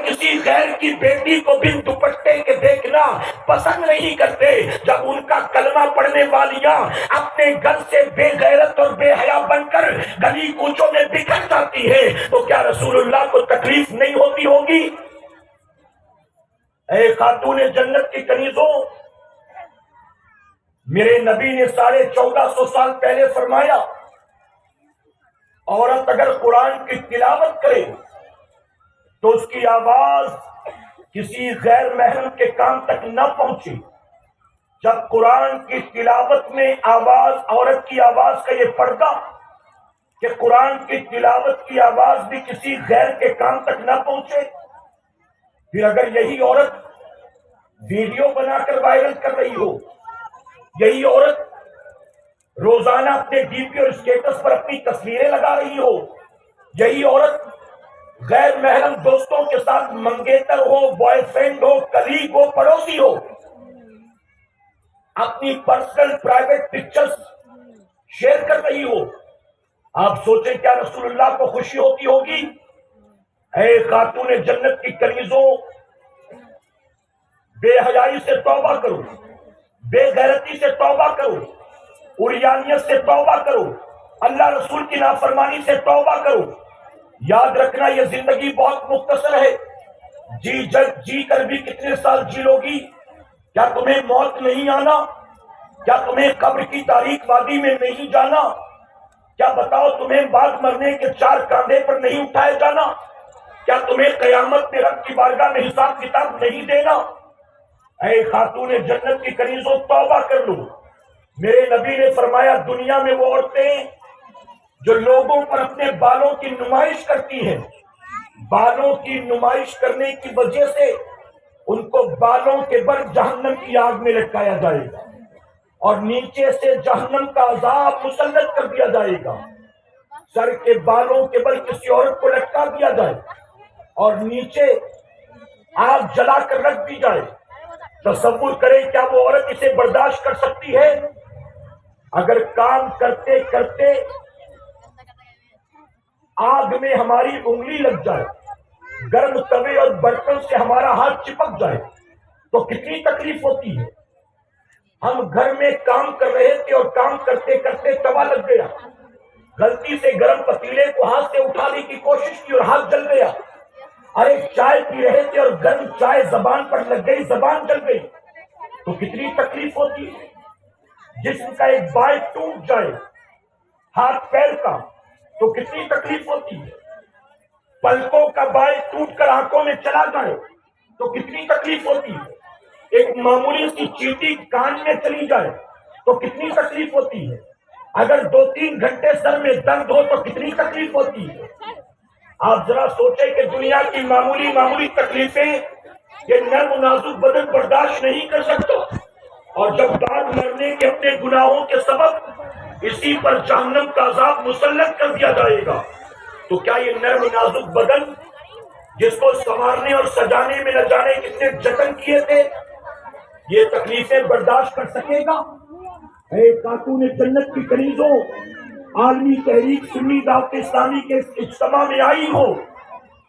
کسی غیر کی بیٹی کو بن دوپٹے کے دیکھنا پسند نہیں کرتے، جب ان کا کلمہ پڑھنے والیاں اپنے گھر سے بے غیرت اور بے حیا بن کر گلی کوچوں میں بکھر جاتی ہے تو کیا رسول اللہ کو تکلیف نہیں ہوتی ہوگی؟ اے خاتون جنت کی کنیزوں، میرے نبی نے 1450 سال پہلے فرمایا عورت اگر قرآن کی تلاوت کرے تو اس کی آواز کسی غیر محرم کے کان تک نہ پہنچے۔ جب قرآن کی تلاوت میں آواز، عورت کی آواز کا یہ پردہ کہ قرآن کی تلاوت کی آواز بھی کسی غیر کے کان تک نہ پہنچے، پھر اگر یہی عورت ویڈیو بنا کر وائرل کر رہی ہو، یہی عورت روزانہ اپنے ڈی پی اور اسٹیٹس پر اپنی تصویریں لگا رہی ہو، یہی عورت غیر محرم دوستوں کے ساتھ منگیتر ہو، بوائے فرینڈ ہو، کلیگ ہو، پڑوسی ہو، اپنی پرسنل پرائیویٹ پکچرز شیئر کر رہی ہو، آپ سوچیں کیا رسول اللہ کو خوشی ہوتی ہوگی؟ اے خاتون جنت کی کنیزوں، بے حیائی سے توبہ کرو، بے غیرتی سے توبہ کرو، عریانیت سے توبہ کرو، اللہ رسول کی نافرمانی سے توبہ کرو۔ یاد رکھنا یہ زندگی بہت مختصر ہے، جی کر بھی کتنے سال جی لوگی؟ کیا تمہیں موت نہیں آنا؟ کیا تمہیں قبر کی تاریک وادی میں نہیں جانا؟ کیا بتاؤ تمہیں بعد مرنے کے 4 کاندھے پر نہیں اٹھائے جانا؟ کیا تمہیں قیامت میں رب کی بارگاہ میں حساب کتاب نہیں دینا؟ اے خاتون جنت کی کنیزوں، توبہ کر لو۔ میرے نبی نے فرمایا دنیا میں وہ عورتیں جو لوگوں پر اپنے بالوں کی نمائش کرتی ہیں، بالوں کی نمائش کرنے کی وجہ سے ان کو بالوں کے بل جہنم کی آگ میں لٹکایا جائے گا اور نیچے سے جہنم کا عذاب مسلط کر دیا جائے گا۔ سر کے بالوں کے بل کسی عورت کو لٹکا دیا جائے اور نیچے آگ جلا کر رکھ دی جائے۔ تصور کریں کیا وہ عورت اسے برداشت کر سکتی ہے؟ اگر کام کرتے کرتے آگ میں ہماری انگلی لگ جائے، گرم توے اور برتن سے ہمارا ہاتھ چپک جائے تو کتنی تکلیف ہوتی ہے۔ ہم گھر میں کام کر رہے تھے اور کام کرتے کرتے توا لگ گیا، غلطی سے گرم پتیلے کو ہاتھ سے اٹھانے کی کوشش کی اور ہاتھ جل گیا۔ ارے چائے پی رہے تھے اور گرم چائے زبان پر لگ گئی، زبان جل گئی تو کتنی تکلیف ہوتی ہے۔ جسم کا ایک بال ٹوٹ جائے، ہاتھ پیر کا، تو کتنی تکلیف ہوتی ہے۔ پلکوں کا بال ٹوٹ کر آنکھوں میں چلا جائے تو کتنی تکلیف ہوتی ہے۔ ایک معمولی سی چیٹی کان میں چلی جائے تو کتنی تکلیف ہوتی ہے۔ اگر 2-3 گھنٹے سر میں درد ہو تو کتنی تکلیف ہوتی ہے۔ آپ ذرا سوچیں کہ دنیا کی معمولی تکلیفیں یہ نرم و نازک بدن برداشت نہیں کر سکتا، اور جب بعد مرنے کے اپنے گناہوں کے سبب اسی پر جہنم کا عذاب مسلط کر دیا جائے گا، تو کیا یہ نرم و نازک بدن جس کو سنوارنے اور سجانے میں نہ جانے کتنے جتن کیے تھے، یہ تکلیفیں برداشت کر سکے گا؟ اے خاتون جنت کی کنیزوں، عالمی تحریک سنی دعوت اسلامی کے اس اجتماع میں آئی ہو،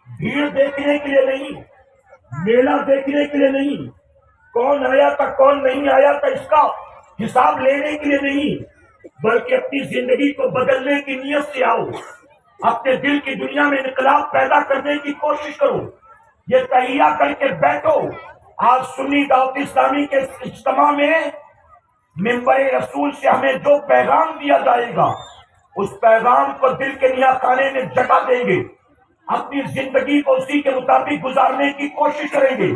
بھیڑ دیکھنے کے لیے نہیں، میلہ دیکھنے کے لیے نہیں، کون آیا تھا کون نہیں آیا تھا اس کا حساب لینے کے لیے نہیں، بلکہ اپنی زندگی کو بدلنے کی نیت سے آؤ، اپنے دل کی دنیا میں انقلاب پیدا کرنے کی کوشش کرو، یہ تہیہ کر کے بیٹھو۔ آج سنی دعوت اسلامی کے اس اجتماع میں منبر رسول سے ہمیں جو پیغام دیا جائے گا، اس پیغام کو دل کے نیا خانے میں جگہ دیں گے، اپنی زندگی کو اسی کے مطابق گزارنے کی کوشش کریں گے،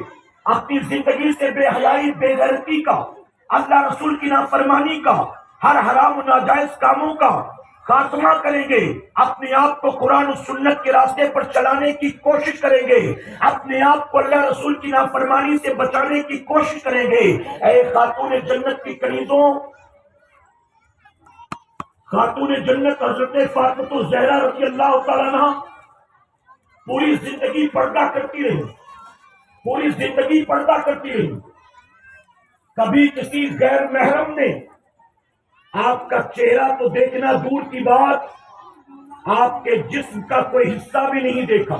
اپنی زندگی سے بے حیائی بے غیرتی کا، اللہ رسول کی نافرمانی کا، ہر حرام و ناجائز کاموں کا خاتمہ کریں گے، اپنے آپ کو قرآن و سنت کے راستے پر چلانے کی کوشش کریں گے، اپنے آپ کو اللہ رسول کی نافرمانی سے بچانے کی کوشش کریں گے۔ اے خاتون جنت کی کنیزوں، خاتون جنت حضرت فاطمہ الزہرا رضی اللہ تعالیٰ عنہا پوری زندگی پردہ کرتی رہی، پوری زندگی پردہ کرتی رہی، کبھی کسی غیر محرم نے آپ کا چہرہ تو دیکھنا دور کی بات، آپ کے جسم کا کوئی حصہ بھی نہیں دیکھا،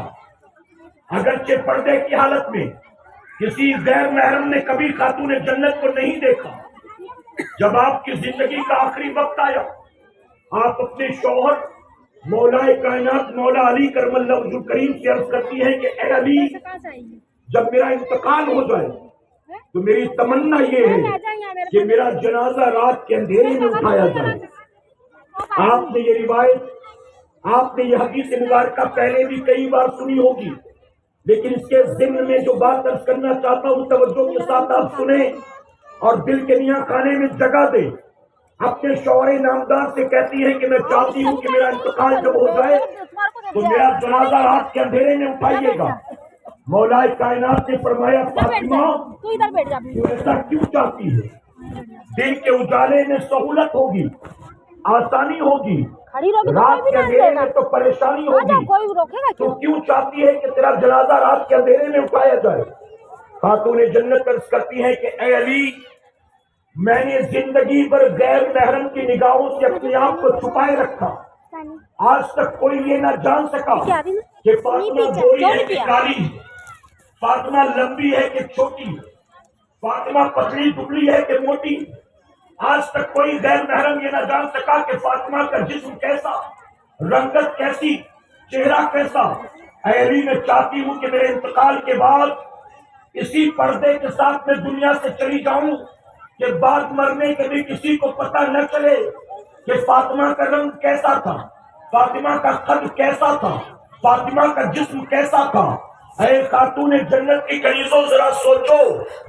اگرچہ پردے کی حالت میں کسی غیر محرم نے کبھی خاتون جنت کو نہیں دیکھا۔ جب آپ کی زندگی کا آخری وقت آیا، آپ اپنے شوہر مولا کائنات مولا علی کرم اللہ وجہ کریم سے عرض کرتی ہیں کہ اے علی، جب میرا انتقال ہو جائے تو میری تمنا یہ ہے کہ میرا جنازہ رات کے اندھیرے میں اٹھایا جائے۔ آپ نے یہ روایت، آپ نے یہ حدیث مبارکہ پہلے بھی کئی بار سنی ہوگی، لیکن اس کے ضمن میں جو بات عرض کرنا چاہتا ہوں توجہ کے ساتھ آپ سنیں اور دل کے نیا خانے میں جگہ دیں۔ اپنے شوہر نامدار سے کہتی ہے کہ میں چاہتی ہوں کہ میرا انتقال جب ہو جائے تو میرا جنازہ رات کے اندھیرے میں اٹھائیے گا۔ مولا کائنات نے فرمایا فاطمہ تو ایسا کیوں چاہتی ہے؟ دن کے اجالے میں سہولت ہوگی، آسانی ہوگی، رات کے اندھیرے میں تو پریشانی ہوگی، تو کیوں چاہتی ہے کہ تیرا جنازہ رات کے اندھیرے میں اٹھایا جائے؟ خاتون جنت عرض کرتی ہیں کہ اے علی، میں نے زندگی بھر غیر محرم کی نگاہوں سے اپنے آپ کو چھپائے رکھا، آج تک کوئی یہ نہ جان سکا کہ فاطمہ گوری ہے کہ کالی، فاطمہ لمبی ہے کہ چھوٹی، فاطمہ پتلی دبلی ہے کہ موٹی، آج تک کوئی غیر محرم یہ نہ جان سکا کہ فاطمہ کا جسم کیسا، رنگت کیسی، چہرہ کیسا۔ اے علی، میں چاہتی ہوں کہ میرے انتقال کے بعد اسی پردے کے ساتھ میں دنیا سے چلی جاؤں کہ بعد مرنے کے بھی کسی کو پتہ نہ چلے کہ فاطمہ کا رنگ کیسا تھا، فاطمہ کا قد کیسا تھا، فاطمہ کا جسم کیسا تھا۔ اے خاتون جنت کی کنیزوں، ذرا سوچو،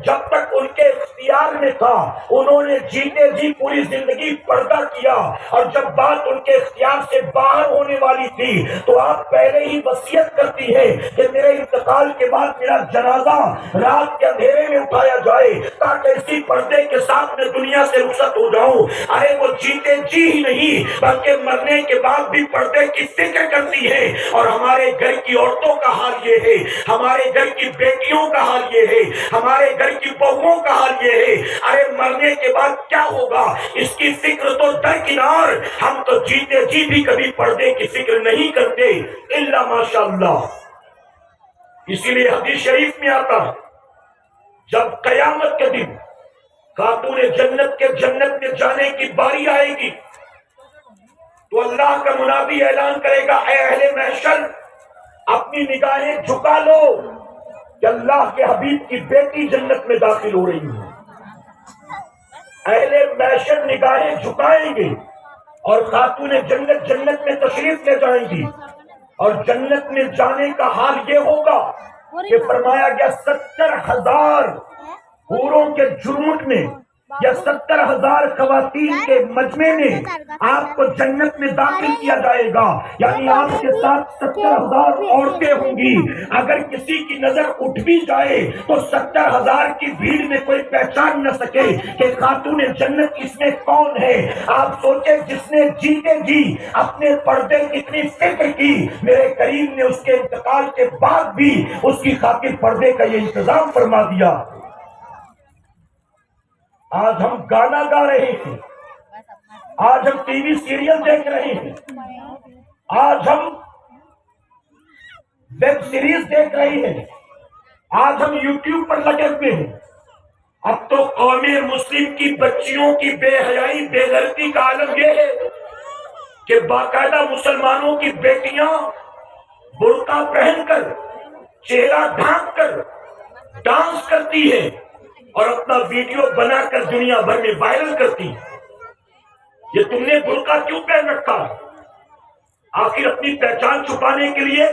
جب تک ان کے اختیار میں تھا انہوں نے جیتے جی پوری زندگی پردہ کیا، اور جب بات ان کے اختیار سے باہر ہونے والی تھی تو آپ پہلے ہی وصیت کرتی ہے کہ میرے انتقال کے بعد میرا جنازہ رات کے اندھیرے میں اٹھایا جائے تاکہ اسی پردے کے ساتھ میں دنیا سے رخصت ہو جاؤں۔ ارے وہ جیتے جی ہی نہیں بلکہ مرنے کے بعد بھی پردے کی فکر کرتی ہے، اور ہمارے گھر کی عورتوں کا حال یہ ہے، ہمارے گھر کی بیٹیوں کا حال یہ ہے، ہمارے گھر کی بہوؤں کا حال یہ ہے۔ ارے مرنے کے بعد کیا ہوگا اس کی فکر تو درکنار، ہم تو جیتے جی بھی کبھی پردے کی فکر نہیں کرتے الا ماشاء اللہ۔ اسی لیے حدیث شریف میں آتا ہے جب قیامت کے دن خاتون جنت کے جنت میں جانے کی باری آئے گی تو اللہ کا منادی اعلان کرے گا، اے اہل محشر، اپنی نگاہیں جھکا لو کہ اللہ کے حبیب کی بیٹی جنت میں داخل ہو رہی ہے۔ اہل محشر نگاہیں جھکائیں گے اور خاتون جنت جنت میں تشریف لے جائیں گی، اور جنت میں جانے کا حال یہ ہوگا کہ فرمایا گیا 70,000 حوروں کے جھرمٹ میں یا 70,000 خواتین کے مجمع میں آپ کو جنت میں داخل کیا جائے گا، یعنی آپ کے ساتھ 70,000 عورتیں ہوں گی۔ اگر کسی کی نظر اٹھ بھی جائے تو 70,000 کی بھیڑ میں کوئی پہچان نہ سکے کہ خاتون جنت اس میں کون ہے۔ آپ سوچیں، جس نے جیتے جی اپنے پردے کی اتنی فکر کی، میرے کریم نے اس کے انتقال کے بعد بھی اس کی خاطر پردے کا یہ انتظام فرما دیا۔ آج ہم گانا گا رہے ہیں، آج ہم ٹی وی سیریل دیکھ رہے ہیں، آج ہم ویب سیریز دیکھ رہے ہیں، آج ہم یوٹیوب پر لگے ہوئے ہیں۔ اب تو قوم مسلم کی بچیوں کی بے حیائی بے غیرتی کا عالم یہ ہے کہ باقاعدہ مسلمانوں کی بیٹیاں برقع پہن کر چہرہ ڈھانپ کر ڈانس کرتی ہیں اور اپنا ویڈیو بنا کر دنیا بھر میں وائرل کرتی ہیں۔ یہ تم نے برقع کیوں پہن رکھا؟ آخر اپنی پہچان چھپانے کے لیے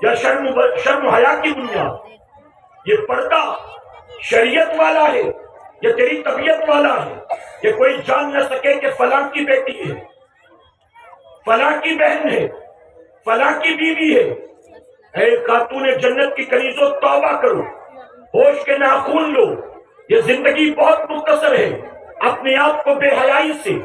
یا شرم حیا کی بنیاد؟ یہ پردہ شریعت والا ہے یا تیری طبیعت والا ہے؟ کہ کوئی جان نہ سکے کہ فلاں کی بیٹی ہے، فلاں کی بہن ہے، فلاں کی بیوی ہے۔ اے خاتون جنت کی کنیزوں، توبہ کرو، ہوش کے ناخون لو، یہ زندگی بہت مختصر ہے۔ اپنے آپ کو بے حیائی سے،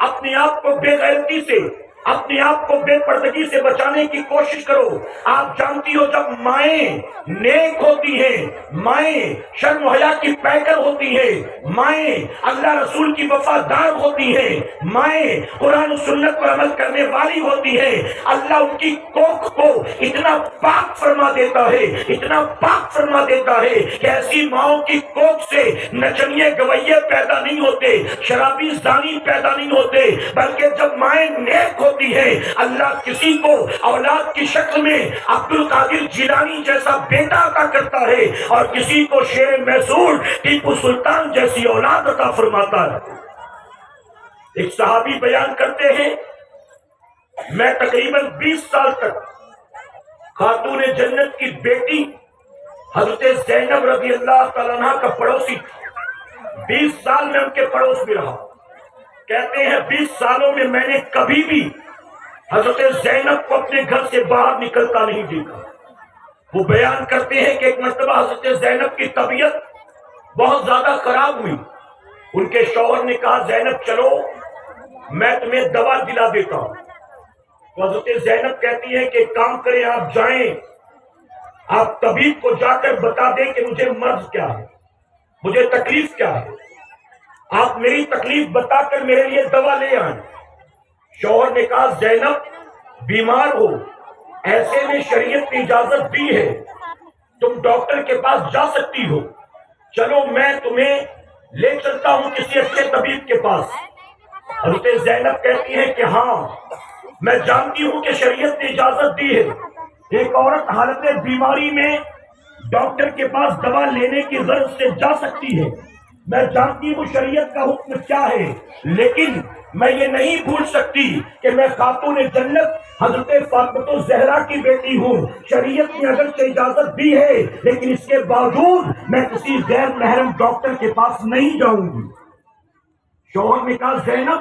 اپنے آپ کو بے غیرتی سے، اپنے آپ کو بے پردگی سے بچانے کی کوشش کرو۔ آپ جانتی ہو جب مائیں نیک ہوتی ہیں، مائیں شرم و حیا کی پیکر ہوتی ہیں، مائیں اللہ رسول کی وفادار ہوتی ہیں، مائیں قرآن و سنت پر عمل کرنے والی ہوتی ہیں، اللہ ان کی کوکھ کو اتنا پاک فرما دیتا ہے، اتنا پاک فرما دیتا ہے کہ ایسی ماؤں کی کوکھ سے نچنیے گویے پیدا نہیں ہوتے، شرابی زانی پیدا نہیں ہوتے، بلکہ جب مائیں نیک ہوتی ہے اللہ کسی کو اولاد کی شکل میں عبد القادر جیلانی جیسا بیٹا عطا کرتا ہے اور کسی کو شیر محسود ٹیپو سلطان جیسی اولاد عطا فرماتا ہے۔ ایک صحابی بیان کرتے ہیں، میں تقریباً 20 سال تک خاتون جنت کی بیٹی حضرت زینب رضی اللہ تعالیٰ عنہ کا پڑوسی تھا۔ 20 سال میں ان کے پڑوس میں رہا۔ کہتے ہیں 20 سالوں میں میں نے کبھی بھی حضرت زینب کو اپنے گھر سے باہر نکلتا نہیں دیکھا۔ وہ بیان کرتے ہیں کہ ایک مرتبہ حضرت زینب کی طبیعت بہت زیادہ خراب ہوئی۔ ان کے شوہر نے کہا زینب چلو میں تمہیں دوا دلا دیتا ہوں۔ تو حضرت زینب کہتی ہے کہ ایک کام کریں، آپ جائیں، آپ طبیب کو جا کر بتا دیں کہ مجھے مرض کیا ہے، مجھے تکلیف کیا ہے، آپ میری تکلیف بتا کر میرے لیے دوا لے آئیں۔ شوہر نے کہا زینب بیمار ہو، ایسے میں شریعت نے اجازت دی ہے، تم ڈاکٹر کے پاس جا سکتی ہو، چلو میں تمہیں لے چلتا ہوں کسی اچھے طبیب کے پاس۔ حضرت زینب کہتی ہے کہ ہاں میں جانتی ہوں کہ شریعت نے اجازت دی ہے، ایک عورت حالت بیماری میں ڈاکٹر کے پاس دوا لینے کی غرض سے جا سکتی ہے، میں جانتی ہوں شریعت کا حکم کیا ہے، لیکن میں یہ نہیں بھول سکتی کہ میں خاتون جنت حضرت فاطمہ الزہرا کی بیٹی ہوں۔ شریعت نے اگرچہ اجازت دی ہے لیکن اس کے باوجود میں کسی غیر محرم ڈاکٹر کے پاس نہیں جاؤں گی۔ شوہر نے کہا زینب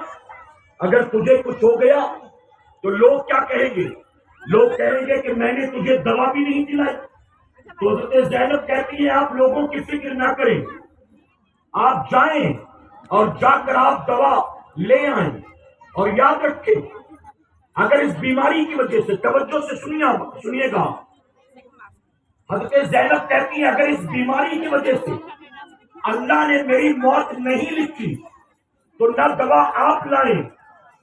اگر تجھے کچھ ہو گیا تو لوگ کیا کہیں گے؟ لوگ کہیں گے کہ میں نے تجھے دوا بھی نہیں دلائی۔ تو حضرت زینب کہتی ہے آپ لوگوں کی فکر نہ کریں، آپ جائیں اور جا کر آپ دوا لے آئیں، اور یاد رکھیں اگر اس بیماری کی وجہ سے، توجہ سے سنیے گا، حضرت زینب کہتی ہے اگر اس بیماری کی وجہ سے اللہ نے میری موت نہیں لکھی تو نہ دوا آپ لائیں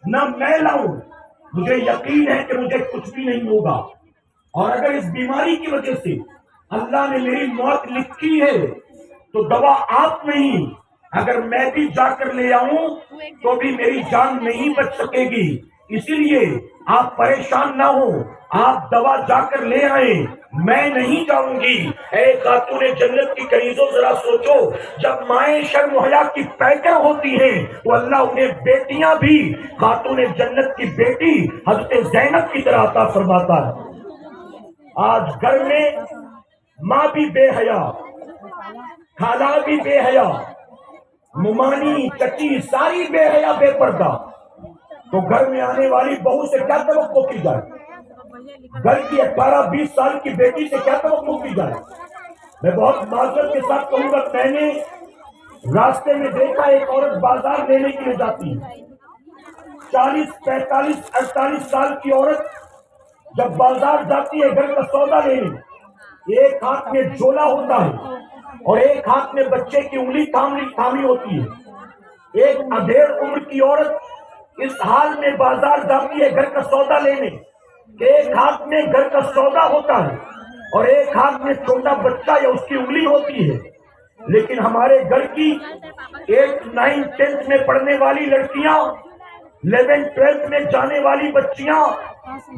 نہ میں لاؤں، مجھے یقین ہے کہ مجھے کچھ بھی نہیں ہوگا۔ اور اگر اس بیماری کی وجہ سے اللہ نے میری موت لکھی ہے تو دوا آپ نہیں، اگر میں بھی جا کر لے آؤں تو بھی میری جان نہیں بچ سکے گی، اسی لیے آپ پریشان نہ ہوں، آپ دوا جا کر لے آئیں، میں نہیں جاؤں گی۔ اے خاتون جنت کی کنیزوں ذرا سوچو، جب مائیں شرم و حیا کی پیکر ہوتی ہیں تو اللہ انہیں بیٹیاں بھی خاتون جنت کی بیٹی حضرت زینب کی طرح عطا فرماتا ہے۔ آج گھر میں ماں بھی بے حیا، خالہ بھی بے حیا، ممانی چچی ساری بے حیا بے پردہ، تو گھر میں آنے والی بہو سے کیا توقع کی جائے؟ گھر کی 18-20 سال کی بیٹی سے کیا توقع کی جائے؟ میں بہت معذرت کے ساتھ کہوں گا، میں نے راستے میں دیکھا ایک عورت بازار لینے کے لیے جاتی ہے، 40, 45, 48 سال کی عورت جب بازار جاتی ہے گھر کا سودا لینے، ایک ہاتھ میں جھولا ہوتا ہے اور ایک ہاتھ میں بچے کی انگلی تھامی ہوتی ہے، ایک ادھیڑ عمر کی عورت اس حال میں بازار جاتی ہے گھر کا سودا لینے کہ ایک ہاتھ میں گھر کا سودا ہوتا ہے اور ایک ہاتھ میں چھوٹا بچہ یا اس کی انگلی ہوتی ہے. لیکن ہمارے گھر کی 8, 9, 10 میں پڑھنے والی لڑکیاں، 11, 12 میں جانے والی بچیاں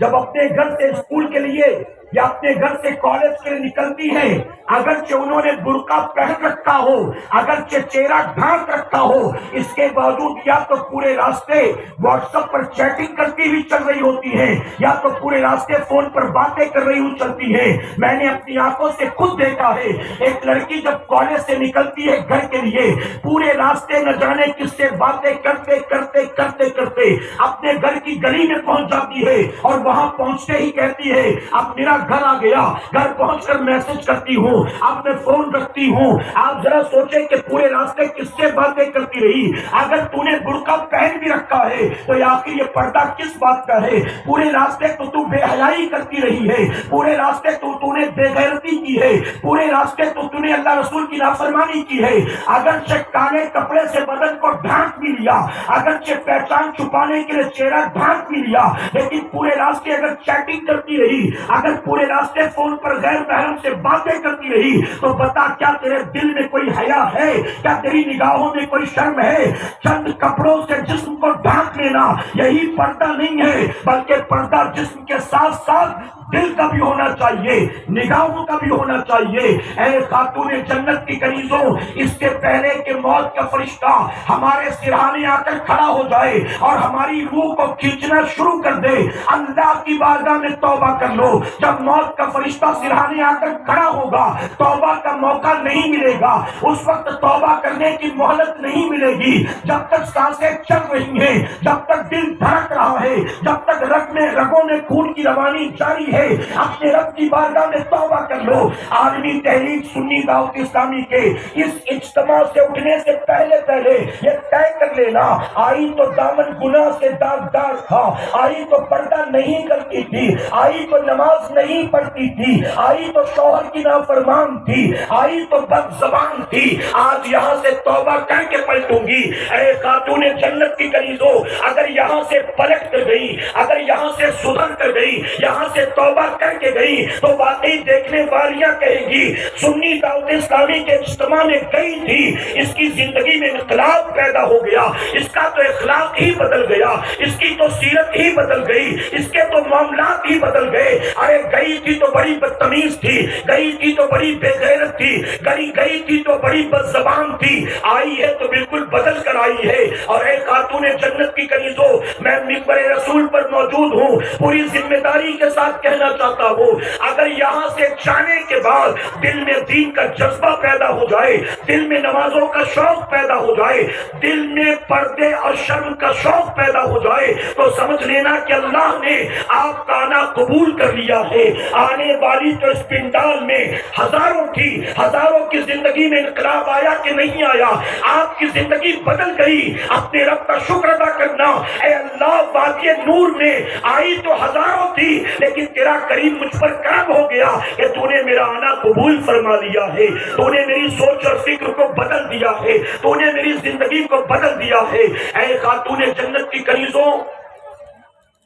جب اپنے گھر سے اسکول کے لیے یا اپنے گھر سے کالج کے لیے نکلتی ہیں، اگرچہ انہوں نے برقع پہن رکھا ہو، اگرچہ چہرہ ڈھانپ رکھا ہو، اس کے باوجود یا تو پورے راستے واٹس ایپ پر چیٹنگ کرتی ہوئی چل رہی ہوتی ہیں یا تو پورے راستے فون پر باتیں کر رہی ہوئی چلتی ہیں. میں نے اپنی آنکھوں سے خود دیکھا ہے ایک لڑکی جب کالج سے نکلتی ہے گھر کے لیے، پورے راستے نہ جانے کس سے باتیں کرتے کرتے کرتے کرتے اپنے گھر کی گلی میں پہنچ جاتی ہے اور وہاں پہنچتے ہی کہتی ہے اب میرا گھر آ گیا، گھر پہنچ کر میسج کرتی ہوں، اب میں فون رکھتی ہوں. آپ ذرا سوچیں کہ پورے راستے کس سے باتیں کرتی رہی. اگر تو نے برقع پہن بھی رکھا ہے تو آخر یہ پردہ کس بات کا ہے؟ پورے راستے تو بے حیائی کرتی رہی ہے، پورے راستے تو نے بے غیرتی کی ہے، پورے راستے تو نے اللہ رسول کی نافرمانی کی ہے. اگرچہ کالے کپڑے سے بدن کو ڈھانپ بھی لیا، اگرچہ پہچان چھپانے کے لیے چہرہ ڈھانپ بھی لیا، لیکن پورے راستے اگر چیٹنگ کرتی رہی، اگر پورے راستے فون پر غیر محرم سے باتیں کرتی رہی، تو بتا کیا تیرے دل میں کوئی حیا ہے؟ کیا تیری نگاہوں میں کوئی شرم ہے؟ چند کپڑوں سے جسم کو ڈھانپ لینا یہی پردہ نہیں ہے، بلکہ پردہ جسم کے ساتھ ساتھ دل کا بھی ہونا چاہیے، نگاہوں کا بھی ہونا چاہیے. اے خاتون جنت کی کنیزوں، اس کے پہلے کہ موت کا فرشتہ ہمارے سرہانے آ کر کھڑا ہو جائے اور ہماری روح کو کھینچنا شروع کر دے، اللہ کی بارگاہ میں توبہ کر لو. جب موت کا فرشتہ سرہانے آ کر کھڑا ہوگا توبہ کا موقع نہیں ملے گا، اس وقت توبہ کرنے کی مہلت نہیں ملے گی. جب تک سانسیں چل رہی ہیں، جب تک دل دھڑک رہا ہے، جب تک رگوں میں خون کی روانی جاری ہے، اپنے رب کی بارگاہ میں توبہ کر لو. عالمی تحریک سنی دعوت اسلامی کے اس اجتماع سے اٹھنے سے پہلے یہ طے کر لینا، آئی تو دامن گناہ سے داغدار تھا، آئی تو پردہ نہیں کرتی تھی، آئی تو نماز نہیں پڑھتی تھی، آئی تو شوہر کی نافرمان تھی، آئی تو بد زبان تھی، آج یہاں سے توبہ کر کے پلٹوں گی. اے خاتون جنت کی کنیزوں، اگر یہاں سے پلٹ کر گئی، اگر یہاں سے سدھر کر گئی، یہاں سے توبہ کر کے گئی، تو واقعی دیکھنے والیاں کہیں گی سنی دعوت اسلامی کے اجتماع میں گئی تھی، اس کی زندگی میں انقلاب پیدا ہو گیا، اس کا تو اخلاق ہی بدل گیا، اس کی تو سیرت ہی بدل گئی، اس کے تو معاملات ہی بدل گئے. ارے گئی تھی تو بڑی بدتمیز تھی، گئی تھی تو بڑی بے غیرت تھی، گئی تھی تو بڑی بد زبان تھی، آئی ہے تو بالکل بدل کر آئی ہے. اور اے خاتون جنت کی کنیزوں، میں منبر رسول پر موجود ہوں، پوری ذمہ داری کے ساتھ کہنا چاہتا ہوں، اگر یہاں سے جانے کے بعد دل میں دین کا جذبہ پیدا ہو جائے، دل میں نمازوں کا شوق پیدا ہو جائے، دل میں پردے اور شرم کا شوق پیدا ہو جائے، تو سمجھ لینا کہ اللہ نے آپ کا آنا قبول کر لیا ہے. آنے والی تو اس پنڈال میں ہزاروں تھی، ہزاروں کی زندگی میں انقلاب آیا کہ نہیں آیا؟ آپ کی زندگی بدل گئی. اپنے رب کا شکر ادا کرنا. اے اللہ، وادی نور میں آئی تو ہزاروں تھی، لیکن تیرا کریم مجھ پر کرم ہو گیا کہ تو نے میرا آنا قبول فرما لیا ہے، تو نے میری سوچ اور فکر کو بدل دیا ہے، تو نے میری زندگی کو بدل دیا ہے. اے خاتون جنت کی کنیزوں،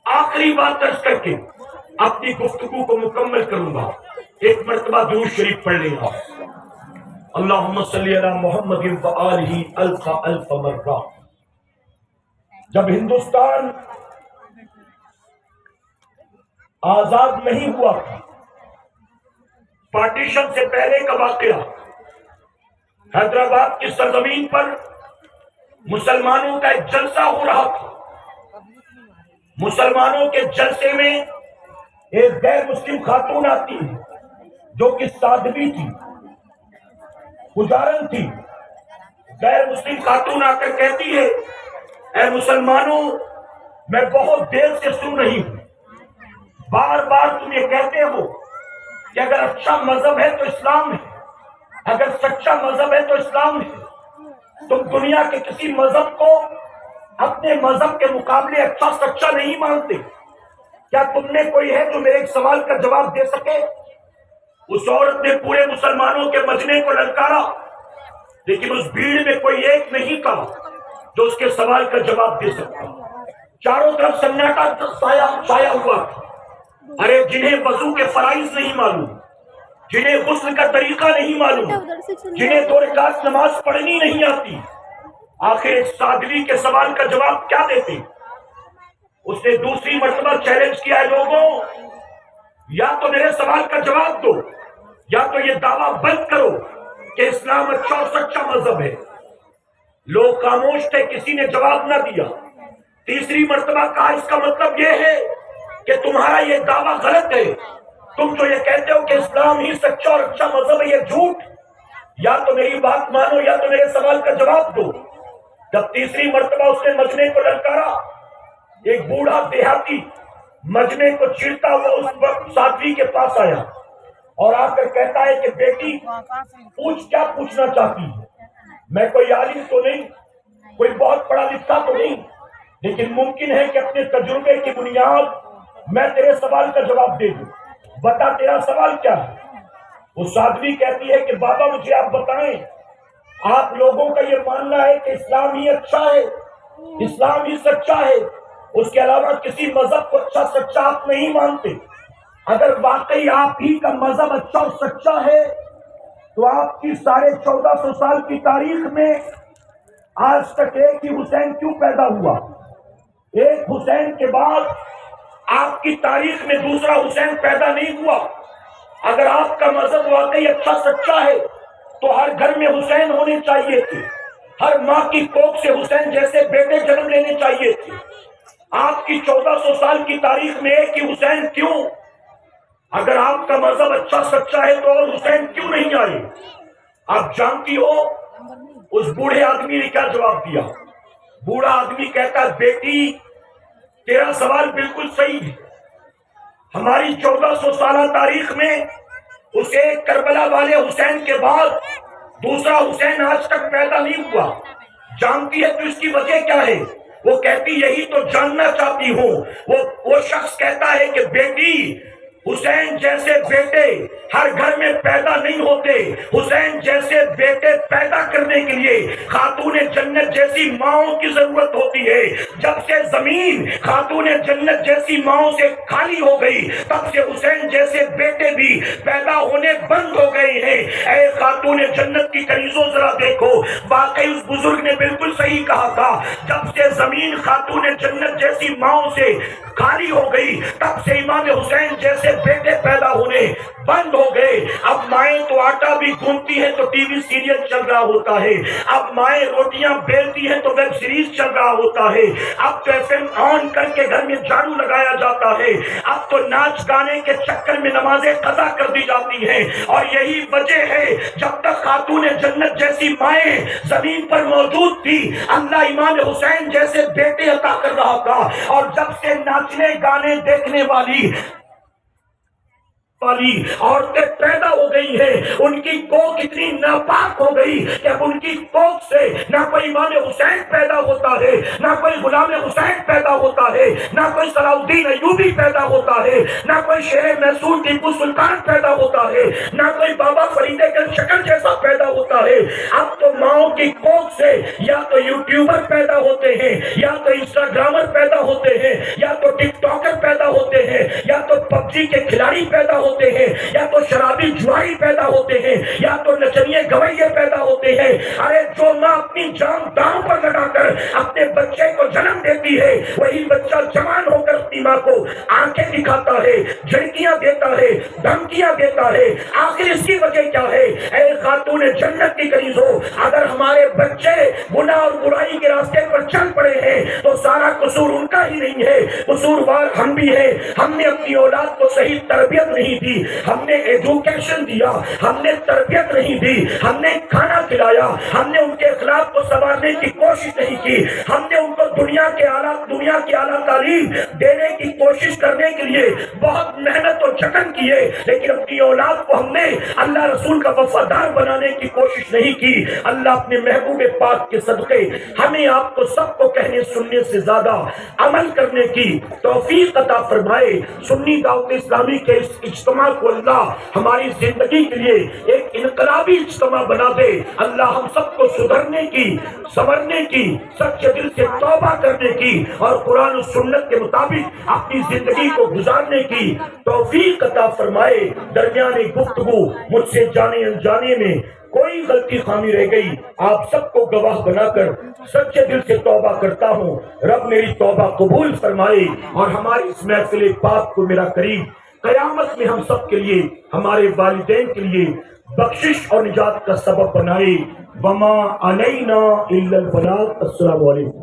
آخری بات درج کر کے اپنی گفتگو کو مکمل کروں گا. ایک مرتبہ درود شریف پڑھ لیں گا. اللہم صلی علی محمد وآلہ الف الف مرہ. جب ہندوستان آزاد نہیں ہوا تھا، پارٹیشن سے پہلے کا واقعہ، حیدرآباد کی سرزمین پر مسلمانوں کا ایک جلسہ ہو رہا تھا. مسلمانوں کے جلسے میں ایک غیر مسلم خاتون آتی ہے جو کہ سادھوی تھی، پجارن تھی. غیر مسلم خاتون آ کر کہتی ہے، اے مسلمانوں، میں بہت دیر سے سن رہی ہوں، بار بار تم یہ کہتے ہو کہ اگر اچھا مذہب ہے تو اسلام ہے، اگر سچا مذہب ہے تو اسلام ہے. تم دنیا کے کسی مذہب کو اپنے مذہب کے مقابلے اچھا سچا نہیں مانتے. کیا تم نے کوئی ہے جو میرے ایک سوال کا جواب دے سکے؟ اس عورت نے پورے مسلمانوں کے مجمع کو للکارا، لیکن اس بھیڑ میں کوئی ایک نہیں کہا جو اس کے سوال کا جواب دے سکتا. چاروں طرف سناٹا چھایا ہوا تھا. ارے جنہیں وضو کے فرائض نہیں معلوم، جنہیں غسل کا طریقہ نہیں معلوم، جنہیں 2 رکعت نماز پڑھنی نہیں آتی، آخر ایک سادھوی کے سوال کا جواب کیا دیتے؟ اس نے دوسری مرتبہ چیلنج کیا ہے، لوگوں یا تو میرے سوال کا جواب دو یا تو یہ دعویٰ بند کرو کہ اسلام اچھا اور سچا مذہب ہے. لوگ خاموش تھے، کسی نے جواب نہ دیا. تیسری مرتبہ کہا اس کا مطلب یہ ہے کہ تمہارا یہ دعویٰ غلط ہے، تم جو یہ کہتے ہو کہ اسلام ہی سچا اور اچھا مذہب ہے یہ جھوٹ. یا تو میری بات مانو یا تو میرے سوال کا جواب دو. جب تیسری مرتبہ اس نے مجمع کو للکارا، ایک بوڑھا دیہاتی مجمع کو چیرتا ہوا اس وقت سادھوی کے پاس آیا اور آ کر کہتا ہے کہ بیٹی پوچھ، کیا پوچھنا چاہتی ہے؟ میں کوئی عالم تو نہیں، کوئی بہت پڑھا لکھا تو نہیں، لیکن ممکن ہے کہ اپنے تجربے کی بنیاد میں تیرے سوال کا جواب دے دوں. بتا تیرا سوال کیا ہے؟ وہ سادھوی کہتی ہے کہ بابا مجھے آپ بتائیں، آپ لوگوں کا یہ ماننا ہے کہ اسلام ہی اچھا ہے، اسلام ہی سچا ہے، اس کے علاوہ کسی مذہب کو اچھا سچا آپ نہیں مانتے. اگر واقعی آپ ہی کا مذہب اچھا اور سچا ہے تو آپ کی 1450 سال کی تاریخ میں آج تک ایک ہی حسین کیوں پیدا ہوا؟ ایک حسین کے بعد آپ کی تاریخ میں دوسرا حسین پیدا نہیں ہوا. اگر آپ کا مذہب واقعی اچھا سچا ہے تو ہر گھر میں حسین ہونے چاہیے تھے، ہر ماں کی کوکھ سے حسین جیسے بیٹے جنم لینے چاہیے تھے. آپ کی 1400 سال کی تاریخ میں ایک ہی حسین کیوں؟ اگر آپ کا مذہب اچھا سچا ہے تو اور حسین کیوں نہیں آئے؟ آپ جانتی ہو اس بوڑھے آدمی نے کیا جواب دیا؟ بوڑھا آدمی کہتا ہے بیٹی تیرا سوال بالکل صحیح ہے. ہماری 1400 سالہ تاریخ میں اس ایک کربلا والے حسین کے بعد دوسرا حسین آج تک پیدا نہیں ہوا. جانتی ہے تو اس کی وجہ کیا ہے؟ وہ کہتی یہی تو جاننا چاہتی ہوں. وہ شخص کہتا ہے کہ بیٹی حسین جیسے بیٹے ہر گھر میں پیدا نہیں ہوتے. حسین جیسے بیٹے پیدا کرنے کے لیے خاتون جنت جیسی ماؤں کی ضرورت ہوتی ہے. جب سے زمین خاتون جنت جیسی ماؤں سے خالی ہو گئی تب سے حسین جیسے بیٹے بھی پیدا ہونے بند ہو گئے ہیں. اے خاتون جنت کی کنیزوں ذرا دیکھو، واقعی اس بزرگ نے بالکل صحیح کہا تھا. جب سے زمین خاتون جنت جیسی ماؤں سے خالی ہو گئی تب سے امام حسین جیسے بیٹے پیدا ہونے بند ہو گئے. اب مائیں تو آٹا بھی گھومتی ہیں تو ٹی وی سیریل چل رہا ہوتا ہے. اب مائیں روٹیاں بیلتی ہیں تو ویب سیریز چل رہا ہوتا ہے. اب تو ایف ایم آن کر کے گھر میں جھاڑو لگایا جاتا ہے. اب تو ناچ گانے کے چکر میں نمازیں قضا کر دی جاتی ہیں. اور یہی وجہ ہے جب تک خاتون جنت جیسی مائیں زمین پر موجود تھی اللہ امام حسین جیسے بیٹے عطا کر رہا تھا. اور جب سے ناچنے گانے دیکھنے والی عورتیں پیدا ہو گئی ہیں ان کی کوکھ اتنی ناپاک ہو گئی کہ اب ان کی کوکھ سے نہ کوئی امام حسین پیدا ہوتا ہے، نہ کوئی غلام حسین پیدا ہوتا ہے، نہ کوئی صلاح الدین ایوبی پیدا ہوتا ہے، نہ کوئی شیر محسود ٹیپو سلطان پیدا ہوتا ہے، نہ کوئی بابا فرید گنج شکر جیسا پیدا ہوتا ہے. اب تو ماؤں کی کوکھ سے یا تو یوٹیوبر پیدا ہوتے ہیں، یا تو انسٹاگرامر پیدا ہوتے ہیں، یا تو ٹک ٹاکر پیدا ہوتے ہیں، یا تو پب جی کے کھلاڑی پیدا ہوتے ہیں، یا تو شرابی جواری پیدا ہوتے ہیں، یا تو نچنیے گویے پیدا ہوتے ہیں. ارے جو ماں اپنی جان داؤں پر لگا کر اپنے بچے کو جنم دیتی ہے وہی بچہ جوان ہو کر اپنی ماں کو آنکھیں دکھاتا ہے، جھڑکیاں دیتا ہے، دھمکیاں دیتا ہے. آخر اس کی وجہ کیا ہے؟ اے خاتون جنت کی کنیزوں، اگر ہمارے بچے گناہ اور برائی کے راستے پر چل پڑے ہیں تو سارا قصور ان کا ہی نہیں ہے، قصوروار ہم بھی ہیں. ہم نے اپنی اولاد کو صحیح تربیت نہیں دی، ہم نے ایجوکیشن دیا، ہم نے تربیت نہیں دی، ہم نے کھانا کھلایا، ہم نے ان کے اخلاق کو سنوارنے کی کوشش نہیں کی، ہم نے ان کو دنیا کی اعلیٰ تعلیم دینے کی کوشش کرنے کے لیے بہت محنت اور جتن کیے، لیکن اپنی اولاد کو ہم نے اللہ رسول کا وفادار بنانے کی کوشش نہیں کی. اللہ اپنے محبوب پاک کے صدقے ہمیں آپ کو سب کو کہنے سننے سے زیادہ عمل کرنے کی توفیق عطا فرمائے. سنی دعوت اسلامی کے اس اجتماع کو اللہ ہماری زندگی کے لیے ایک انقلابی اجتماع بنا دے. اللہ اللہ ہم سب کو سدھرنے کی، سنورنے کی، سچے دل سے توبہ کرنے کی اور قرآن و سنت کے مطابق اپنی زندگی کو گزارنے کی توفیق عطا فرمائے۔ درمیان گفتگو مجھ سے جانے انجانے میں کوئی غلطی خامی رہ گئی، آپ سب کو گواہ بنا کر سچے دل سے توبہ کرتا ہوں۔ رب میری توبہ قبول فرمائے اور ہماری اس محفل پاک کو میرا قریب قیامت میں ہم سب کے لیے، ہمارے والدین کے لیے بخشش اور نجات کا سبب بنائے۔ وما علینا الا البلاغ۔ السلام علیکم۔